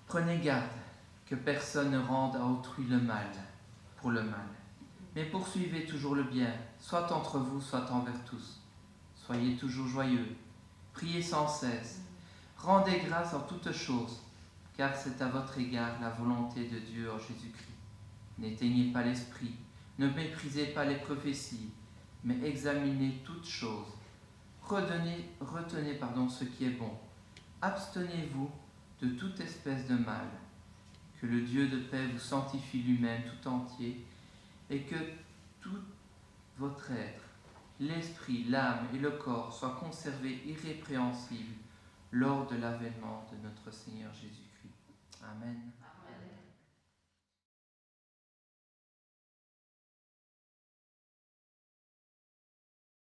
Prenez garde que personne ne rende à autrui le mal pour le mal, mais poursuivez toujours le bien, soit entre vous, soit envers tous. Soyez toujours joyeux, priez sans cesse, rendez grâce en toutes choses, car c'est à votre égard la volonté de Dieu en Jésus-Christ. N'éteignez pas l'esprit, ne méprisez pas les prophéties, mais examinez toutes choses. Retenez ce qui est bon. Abstenez-vous de toute espèce de mal. Que le Dieu de paix vous sanctifie lui-même tout entier, et que tout votre être, l'esprit, l'âme et le corps soient conservés irrépréhensibles lors de l'avènement de notre Seigneur Jésus-Christ. Amen.